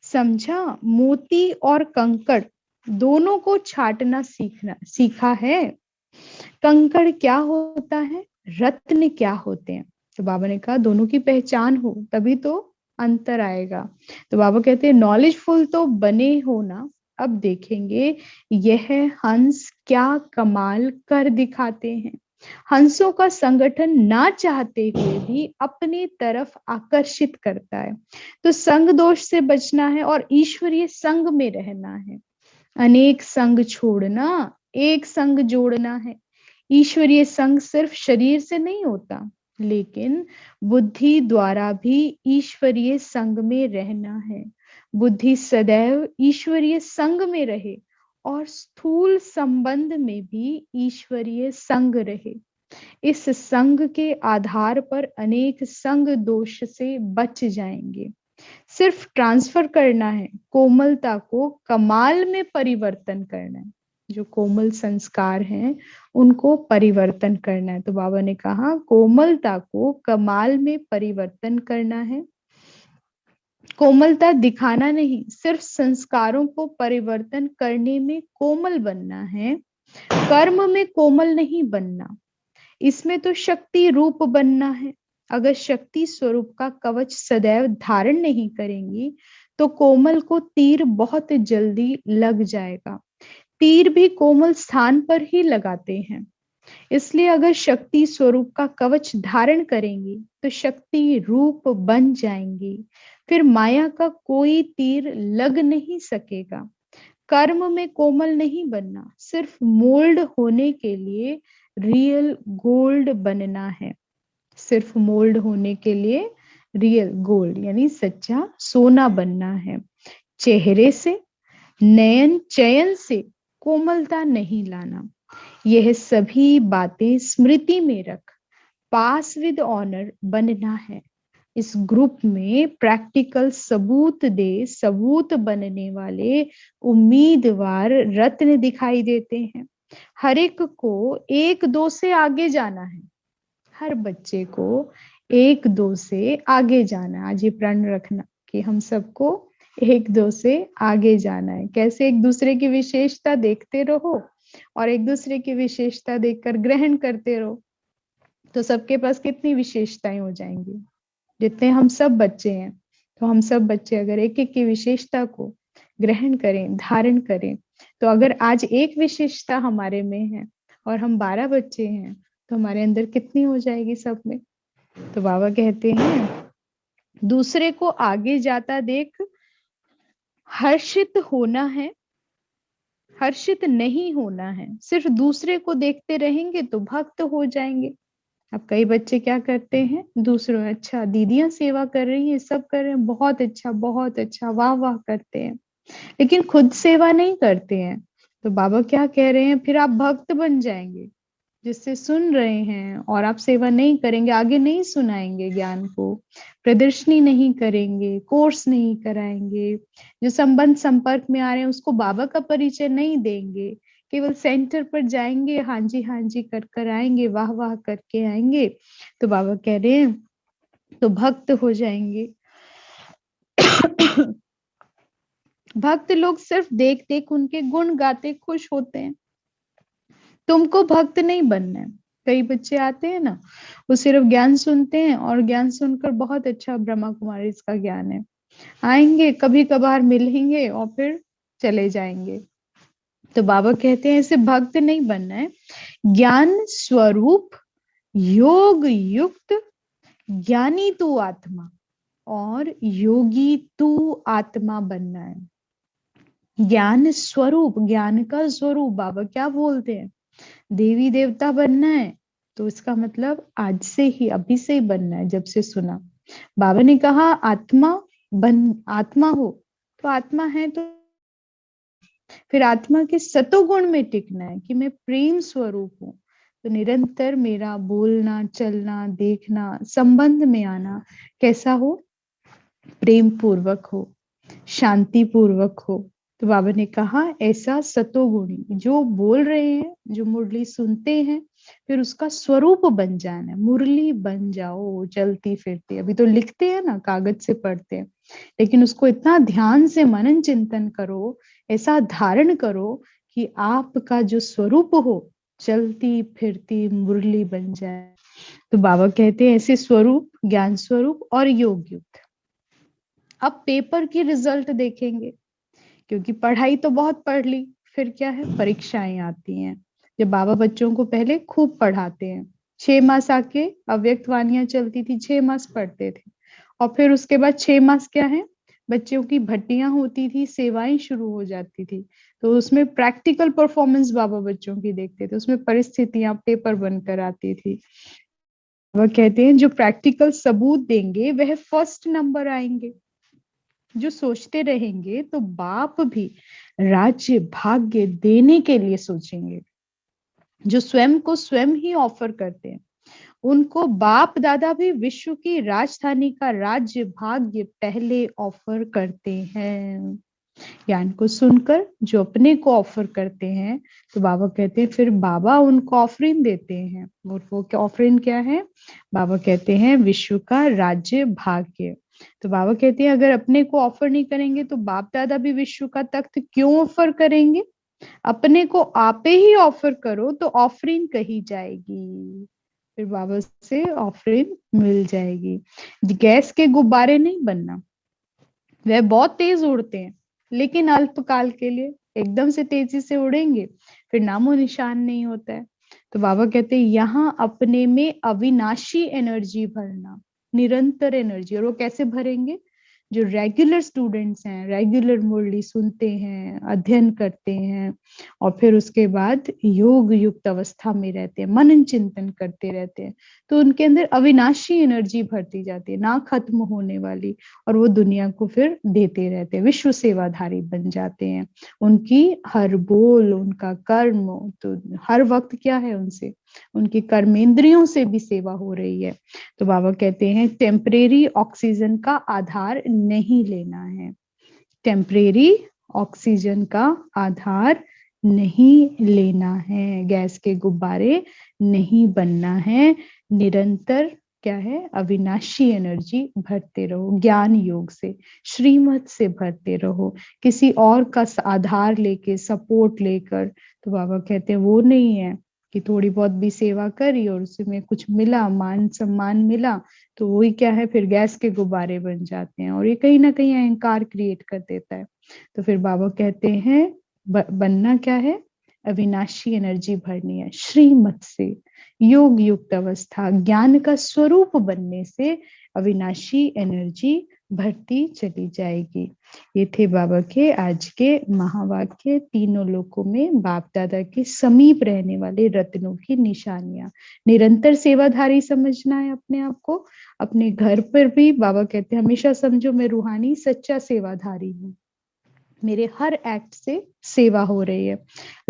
समझा? मोती और कंकड़ दोनों को छाटना सीखा है। कंकड़ क्या होता है, रत्न क्या होते हैं? तो बाबा ने कहा दोनों की पहचान हो तभी तो अंतर आएगा। तो बाबा कहते हैं नॉलेजफुल तो बने हो ना। अब देखेंगे यह हंस क्या कमाल कर दिखाते हैं। हंसों का संगठन ना चाहते हुए भी अपनी तरफ आकर्षित करता है। तो संग दोष से बचना है और ईश्वरीय संग में रहना है। अनेक संग छोड़ना, एक संग जोड़ना है। ईश्वरीय संग सिर्फ शरीर से नहीं होता, लेकिन बुद्धि द्वारा भी ईश्वरीय संग में रहना है। बुद्धि सदैव ईश्वरीय संग में रहे और स्थूल संबंध में भी ईश्वरीय संग रहे। इस संग के आधार पर अनेक संग दोष से बच जाएंगे। सिर्फ ट्रांसफर करना है, कोमलता को कमाल में परिवर्तन करना है। जो कोमल संस्कार हैं उनको परिवर्तन करना है। तो बाबा ने कहा कोमलता को कमाल में परिवर्तन करना है। कोमलता दिखाना नहीं, सिर्फ संस्कारों को परिवर्तन करने में कोमल बनना है। कर्म में कोमल नहीं बनना, इसमें तो शक्ति रूप बनना है। अगर शक्ति स्वरूप का कवच सदैव धारण नहीं करेंगी तो कोमल को तीर बहुत जल्दी लग जाएगा। तीर भी कोमल स्थान पर ही लगाते हैं। इसलिए अगर शक्ति स्वरूप का कवच धारण करेंगी तो शक्ति रूप बन जाएंगी, फिर माया का कोई तीर लग नहीं सकेगा। कर्म में कोमल नहीं बनना, सिर्फ मोल्ड होने के लिए रियल गोल्ड बनना है। सिर्फ मोल्ड होने के लिए रियल गोल्ड यानी सच्चा सोना बनना है। चेहरे से, नयन चयन से कोमलता नहीं लाना। यह सभी बातें स्मृति में रख पास विद ऑनर बनना है। इस ग्रुप में प्रैक्टिकल सबूत दे सबूत बनने वाले उम्मीदवार रत्न दिखाई देते हैं। हर एक को एक दो से आगे जाना है। हर बच्चे को एक दो से आगे जाना है। आज ये प्रण रखना कि हम सबको एक दो से आगे जाना है। कैसे? एक दूसरे की विशेषता देखते रहो और एक दूसरे की विशेषता देखकर ग्रहण करते रहो, तो सबके पास कितनी विशेषताएं हो जाएंगी। जितने हम सब बच्चे हैं, तो हम सब बच्चे अगर एक एक की विशेषता को ग्रहण करें, धारण करें, तो अगर आज एक विशेषता हमारे में है और हम 12 बच्चे हैं, तो हमारे अंदर कितनी हो जाएगी सब में। तो बाबा कहते हैं दूसरे को आगे जाता देख हर्षित होना है, हर्षित नहीं होना है। सिर्फ दूसरे को देखते रहेंगे तो भक्त हो जाएंगे। अब कई बच्चे क्या करते हैं, दूसरों, अच्छा दीदियां सेवा कर रही हैं, सब कर रहे हैं, बहुत अच्छा, वाह वाह करते हैं, लेकिन खुद सेवा नहीं करते हैं। तो बाबा क्या कह रहे हैं, फिर आप भक्त बन जाएंगे। जिससे सुन रहे हैं और आप सेवा नहीं करेंगे, आगे नहीं सुनाएंगे ज्ञान को, प्रदर्शनी नहीं करेंगे, कोर्स नहीं कराएंगे, जो संबंध संपर्क में आ रहे हैं उसको बाबा का परिचय नहीं देंगे, केवल सेंटर पर जाएंगे, हाँ जी कर आएंगे, वाह वाह करके आएंगे, तो बाबा कह रहे हैं तो भक्त हो जाएंगे। भक्त लोग सिर्फ देख देख उनके गुण गाते खुश होते हैं। तुमको भक्त नहीं बनना है। कई बच्चे आते हैं ना, वो सिर्फ ज्ञान सुनते हैं और ज्ञान सुनकर बहुत अच्छा ब्रह्मा कुमारी इसका ज्ञान है, आएंगे कभी कभार मिलेंगे और फिर चले जाएंगे। तो बाबा कहते हैं ऐसे भक्त नहीं बनना है, ज्ञान स्वरूप योग युक्त ज्ञानी तू आत्मा और योगी तू आत्मा बनना है। ज्ञान स्वरूप, ज्ञान का स्वरूप, बाबा क्या बोलते हैं, देवी देवता बनना है तो इसका मतलब आज से ही, अभी से ही बनना है। जब से सुना बाबा ने कहा आत्मा बन, आत्मा हो, तो आत्मा है तो फिर आत्मा के सतोगुण में टिकना है कि मैं प्रेम स्वरूप हूँ। तो निरंतर मेरा बोलना, चलना, देखना, संबंध में आना कैसा हो, प्रेम पूर्वक हो, शांति पूर्वक हो। तो बाबा ने कहा ऐसा सतोगुणी जो बोल रहे हैं, जो मुरली सुनते हैं, फिर उसका स्वरूप बन जाना है। मुरली बन जाओ चलती फिरती, अभी तो लिखते हैं ना, कागज से पढ़ते हैं, लेकिन उसको इतना ध्यान से मनन चिंतन करो, ऐसा धारण करो कि आपका जो स्वरूप हो चलती फिरती मुरली बन जाए। तो बाबा कहते हैं ऐसे स्वरूप, ज्ञान स्वरूप और योग युक्त। अब पेपर की रिजल्ट देखेंगे, क्योंकि पढ़ाई तो बहुत पढ़ ली, फिर क्या है, परीक्षाएं आती हैं। जब बाबा बच्चों को पहले खूब पढ़ाते हैं, 6 मास आके अव्यक्त वाणियां चलती थी, 6 मास पढ़ते थे, और फिर उसके बाद 6 मास क्या है, बच्चों की भट्टियां होती थी, सेवाएं शुरू हो जाती थी। तो उसमें प्रैक्टिकल परफॉर्मेंस बाबा बच्चों की देखते थे, उसमें परिस्थितियां पेपर बनकर आती थी। वह कहते हैं जो प्रैक्टिकल सबूत देंगे वह फर्स्ट नंबर आएंगे। जो सोचते रहेंगे तो बाप भी राज्य भाग्य देने के लिए सोचेंगे। जो स्वयं को स्वयं ही ऑफर करते हैं, उनको बाप दादा भी विश्व की राजधानी का राज्य भाग्य पहले ऑफर करते हैं। ज्ञान को सुनकर जो अपने को ऑफर करते हैं, तो बाबा कहते हैं फिर बाबा उनको ऑफरिंग देते हैं। वो क्या ऑफरिंग क्या है, बाबा कहते हैं विश्व का राज्य भाग्य। तो बाबा कहते हैं अगर अपने को ऑफर नहीं करेंगे तो बाप दादा भी विश्व का तख्त क्यों ऑफर करेंगे। अपने को आपे ही ऑफर करो तो ऑफरिंग कही जाएगी, फिर बाबा से ऑफरिंग मिल जाएगी। गैस के गुब्बारे नहीं बनना, वह बहुत तेज उड़ते हैं लेकिन अल्पकाल के लिए, एकदम से तेजी से उड़ेंगे फिर नामो निशान नहीं होता है। तो बाबा कहते हैं यहाँ अपने में अविनाशी एनर्जी भरना, निरंतर एनर्जी। और वो कैसे भरेंगे, जो रेगुलर स्टूडेंट्स हैं, रेगुलर मुरली सुनते हैं, अध्ययन करते हैं, और फिर उसके बाद योग युक्त अवस्था में रहते हैं, मनन चिंतन करते रहते हैं, तो उनके अंदर अविनाशी एनर्जी भरती जाती है, ना खत्म होने वाली, और वो दुनिया को फिर देते रहते हैं, विश्व सेवाधारी बन जाते हैं। उनकी हर बोल, उनका कर्म, तो हर वक्त क्या है, उनसे, उनकी कर्मेंद्रियों से भी सेवा हो रही है। तो बाबा कहते हैं टेम्परेरी ऑक्सीजन का आधार नहीं लेना है, टेम्परेरी ऑक्सीजन का आधार नहीं लेना है, गैस के गुब्बारे नहीं बनना है, निरंतर क्या है, अविनाशी एनर्जी भरते रहो, ज्ञान योग से, श्रीमत से भरते रहो, किसी और का आधार लेके, सपोर्ट लेकर। तो बाबा कहते हैं वो नहीं है कि थोड़ी बहुत भी सेवा करी और उसमें कुछ मिला, मान सम्मान मिला, तो वही क्या है, फिर गैस के गुब्बारे बन जाते हैं, और ये कहीं ना कहीं अहंकार क्रिएट कर देता है। तो फिर बाबा कहते हैं बनना क्या है? अविनाशी एनर्जी भरनी है श्रीमत से। योग युक्त अवस्था ज्ञान का स्वरूप बनने से अविनाशी एनर्जी भरती चली जाएगी। ये थे बाबा के आज के महावाक्य। तीनों लोकों में बाप दादा के समीप रहने वाले रत्नों की निशानियां। निरंतर सेवाधारी समझना है अपने आप को। अपने घर पर भी बाबा कहते हैं हमेशा समझो मैं रूहानी सच्चा सेवाधारी हूँ, मेरे हर एक्ट से सेवा हो रही है।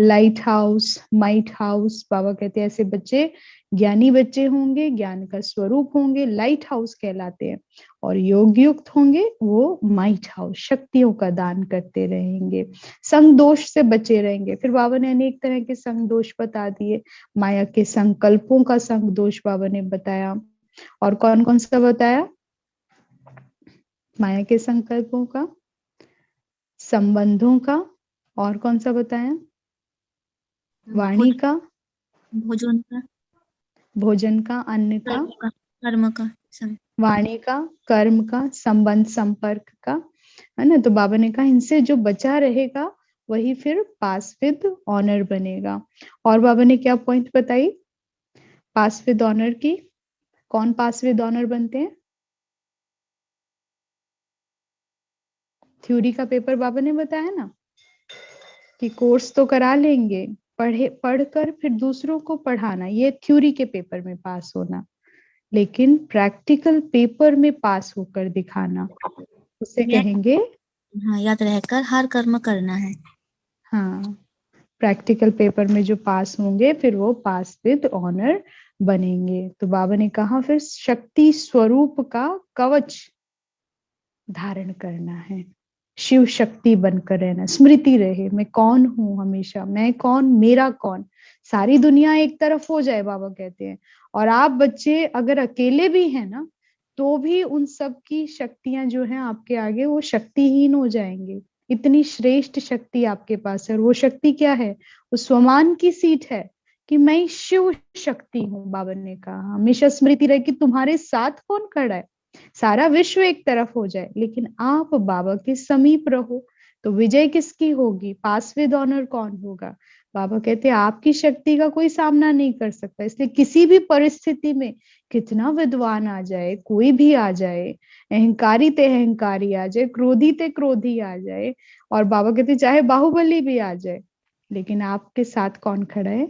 लाइट हाउस, माइट हाउस, बाबा कहते हैं ऐसे बच्चे ज्ञानी बच्चे होंगे, ज्ञान का स्वरूप होंगे, लाइट हाउस कहलाते हैं। और योग युक्त होंगे वो माइट हाउस, शक्तियों का दान करते रहेंगे, संग दोष से बचे रहेंगे। फिर बाबा ने अनेक तरह के संग दोष बता दिए। माया के संकल्पों का संग दोष बाबा ने बताया। और कौन कौन सा बताया? माया के संकल्पों का, संबंधों का, और कौन सा बताया? वाणी का, भोजन का, भोजन का, अन्न का, कर्म का, वाणी का, कर्म का, संबंध संपर्क का, है ना। तो बाबा ने कहा इनसे जो बचा रहेगा वही फिर पास विद ऑनर बनेगा। और बाबा ने क्या पॉइंट बताई पास विद ऑनर की? कौन पास विद ऑनर बनते हैं? थ्योरी का पेपर बाबा ने बताया ना कि कोर्स तो करा लेंगे, पढ़कर फिर दूसरों को पढ़ाना, ये थ्योरी के पेपर में पास होना। लेकिन प्रैक्टिकल पेपर में पास होकर दिखाना, उसे कहेंगे हाँ, याद रहकर हर कर्म करना है। हाँ, प्रैक्टिकल पेपर में जो पास होंगे फिर वो पास विद ऑनर बनेंगे। तो बाबा ने कहा फिर शक्ति स्वरूप का कवच धारण करना है, शिव शक्ति बनकर रहना, स्मृति रहे मैं कौन हूं, हमेशा मैं कौन, मेरा कौन। सारी दुनिया एक तरफ हो जाए बाबा कहते हैं, और आप बच्चे अगर अकेले भी हैं ना तो भी उन सब की शक्तियां जो है आपके आगे वो शक्तिहीन हो जाएंगे। इतनी श्रेष्ठ शक्ति आपके पास है। और वो शक्ति क्या है? वो स्वमान की सीट है कि मैं शिव शक्ति हूँ। बाबा ने कहा हमेशा स्मृति रहे कि तुम्हारे साथ कौन खड़ा है। सारा विश्व एक तरफ हो जाए लेकिन आप बाबा के समीप रहो तो विजय किसकी होगी? पास विद ऑनर कौन होगा? बाबा कहते हैं आपकी शक्ति का कोई सामना नहीं कर सकता। इसलिए किसी भी परिस्थिति में कितना विद्वान आ जाए, कोई भी आ जाए, अहंकारी ते अहंकारी आ जाए, क्रोधी ते क्रोधी आ जाए, और बाबा कहते चाहे बाहुबली भी आ जाए, लेकिन आपके साथ कौन खड़ा है?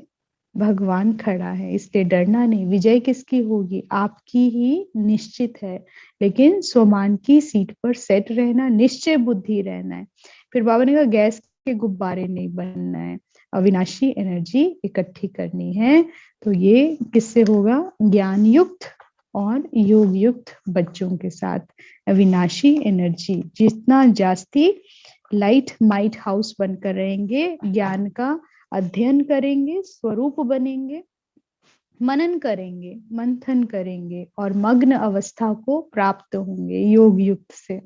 भगवान खड़ा है। इसलिए डरना नहीं। विजय किसकी होगी? आपकी ही निश्चित है। लेकिन स्वमान की सीट पर सेट रहना, निश्चय बुद्धि रहना है। फिर बाबा ने कहा गैस के गुब्बारे नहीं बनना है, अविनाशी एनर्जी इकट्ठी करनी है। तो ये किससे होगा? ज्ञान युक्त और योग युक्त बच्चों के साथ। अविनाशी एनर्जी जितना जास्ती लाइट माइट हाउस बनकर रहेंगे, ज्ञान का अध्ययन करेंगे, स्वरूप बनेंगे, मनन करेंगे, मंथन करेंगे और मग्न अवस्था को प्राप्त होंगे योग युक्त से।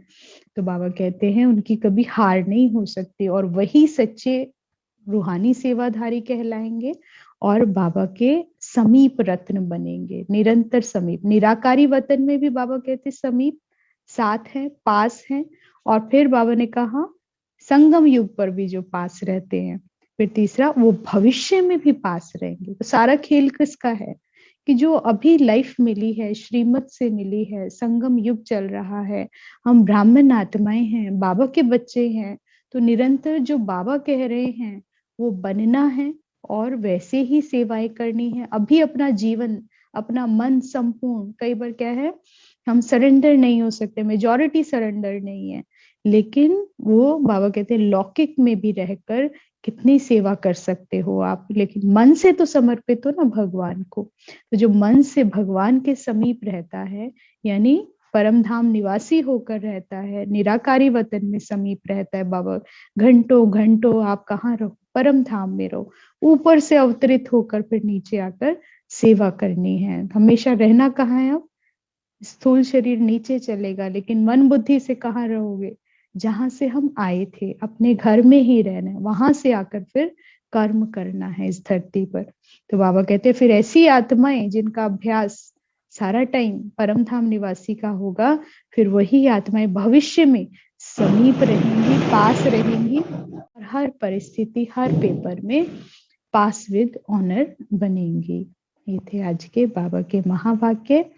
तो बाबा कहते हैं उनकी कभी हार नहीं हो सकती और वही सच्चे रूहानी सेवाधारी कहलाएंगे और बाबा के समीप रत्न बनेंगे, निरंतर समीप। निराकारी वतन में भी बाबा कहते समीप, साथ है, पास है। और फिर बाबा ने कहा संगम युग पर भी जो पास रहते हैं। फिर तीसरा वो भविष्य में भी पास रहेंगे। तो सारा खेल किसका है कि जो अभी लाइफ मिली है, श्रीमत से मिली है, संगम युग चल रहा है, हम ब्राह्मण आत्माएं हैं, बाबा के बच्चे हैं, तो निरंतर जो बाबा कह रहे हैं वो बनना है और वैसे ही सेवाएं करनी है। अभी अपना जीवन, अपना मन संपूर्ण, कई बार क्या है हम सरेंडर नहीं हो सकते, मेजॉरिटी सरेंडर नहीं है, लेकिन वो बाबा कहते हैं लौकिक में भी रहकर कितनी सेवा कर सकते हो आप, लेकिन मन से तो समर्पित हो ना भगवान को। तो जो मन से भगवान के समीप रहता है यानी परम धाम निवासी होकर रहता है, निराकारी वतन में समीप रहता है बाबा, घंटों घंटों आप कहाँ रहो? परम धाम में रहो। ऊपर से अवतरित होकर फिर नीचे आकर सेवा करनी है। हमेशा रहना कहाँ है? अब स्थूल शरीर नीचे चलेगा लेकिन मन बुद्धि से कहाँ रहोगे? जहां से हम आए थे, अपने घर में ही रहना है, वहां से आकर फिर कर्म करना है इस धरती पर। तो बाबा कहते हैं फिर ऐसी आत्माएं जिनका अभ्यास सारा टाइम परम धाम निवासी का होगा, फिर वही आत्माएं भविष्य में समीप रहेंगी, पास रहेंगी और हर परिस्थिति, हर पेपर में पास विद ऑनर बनेंगी। ये थे आज के बाबा के महावाक्य।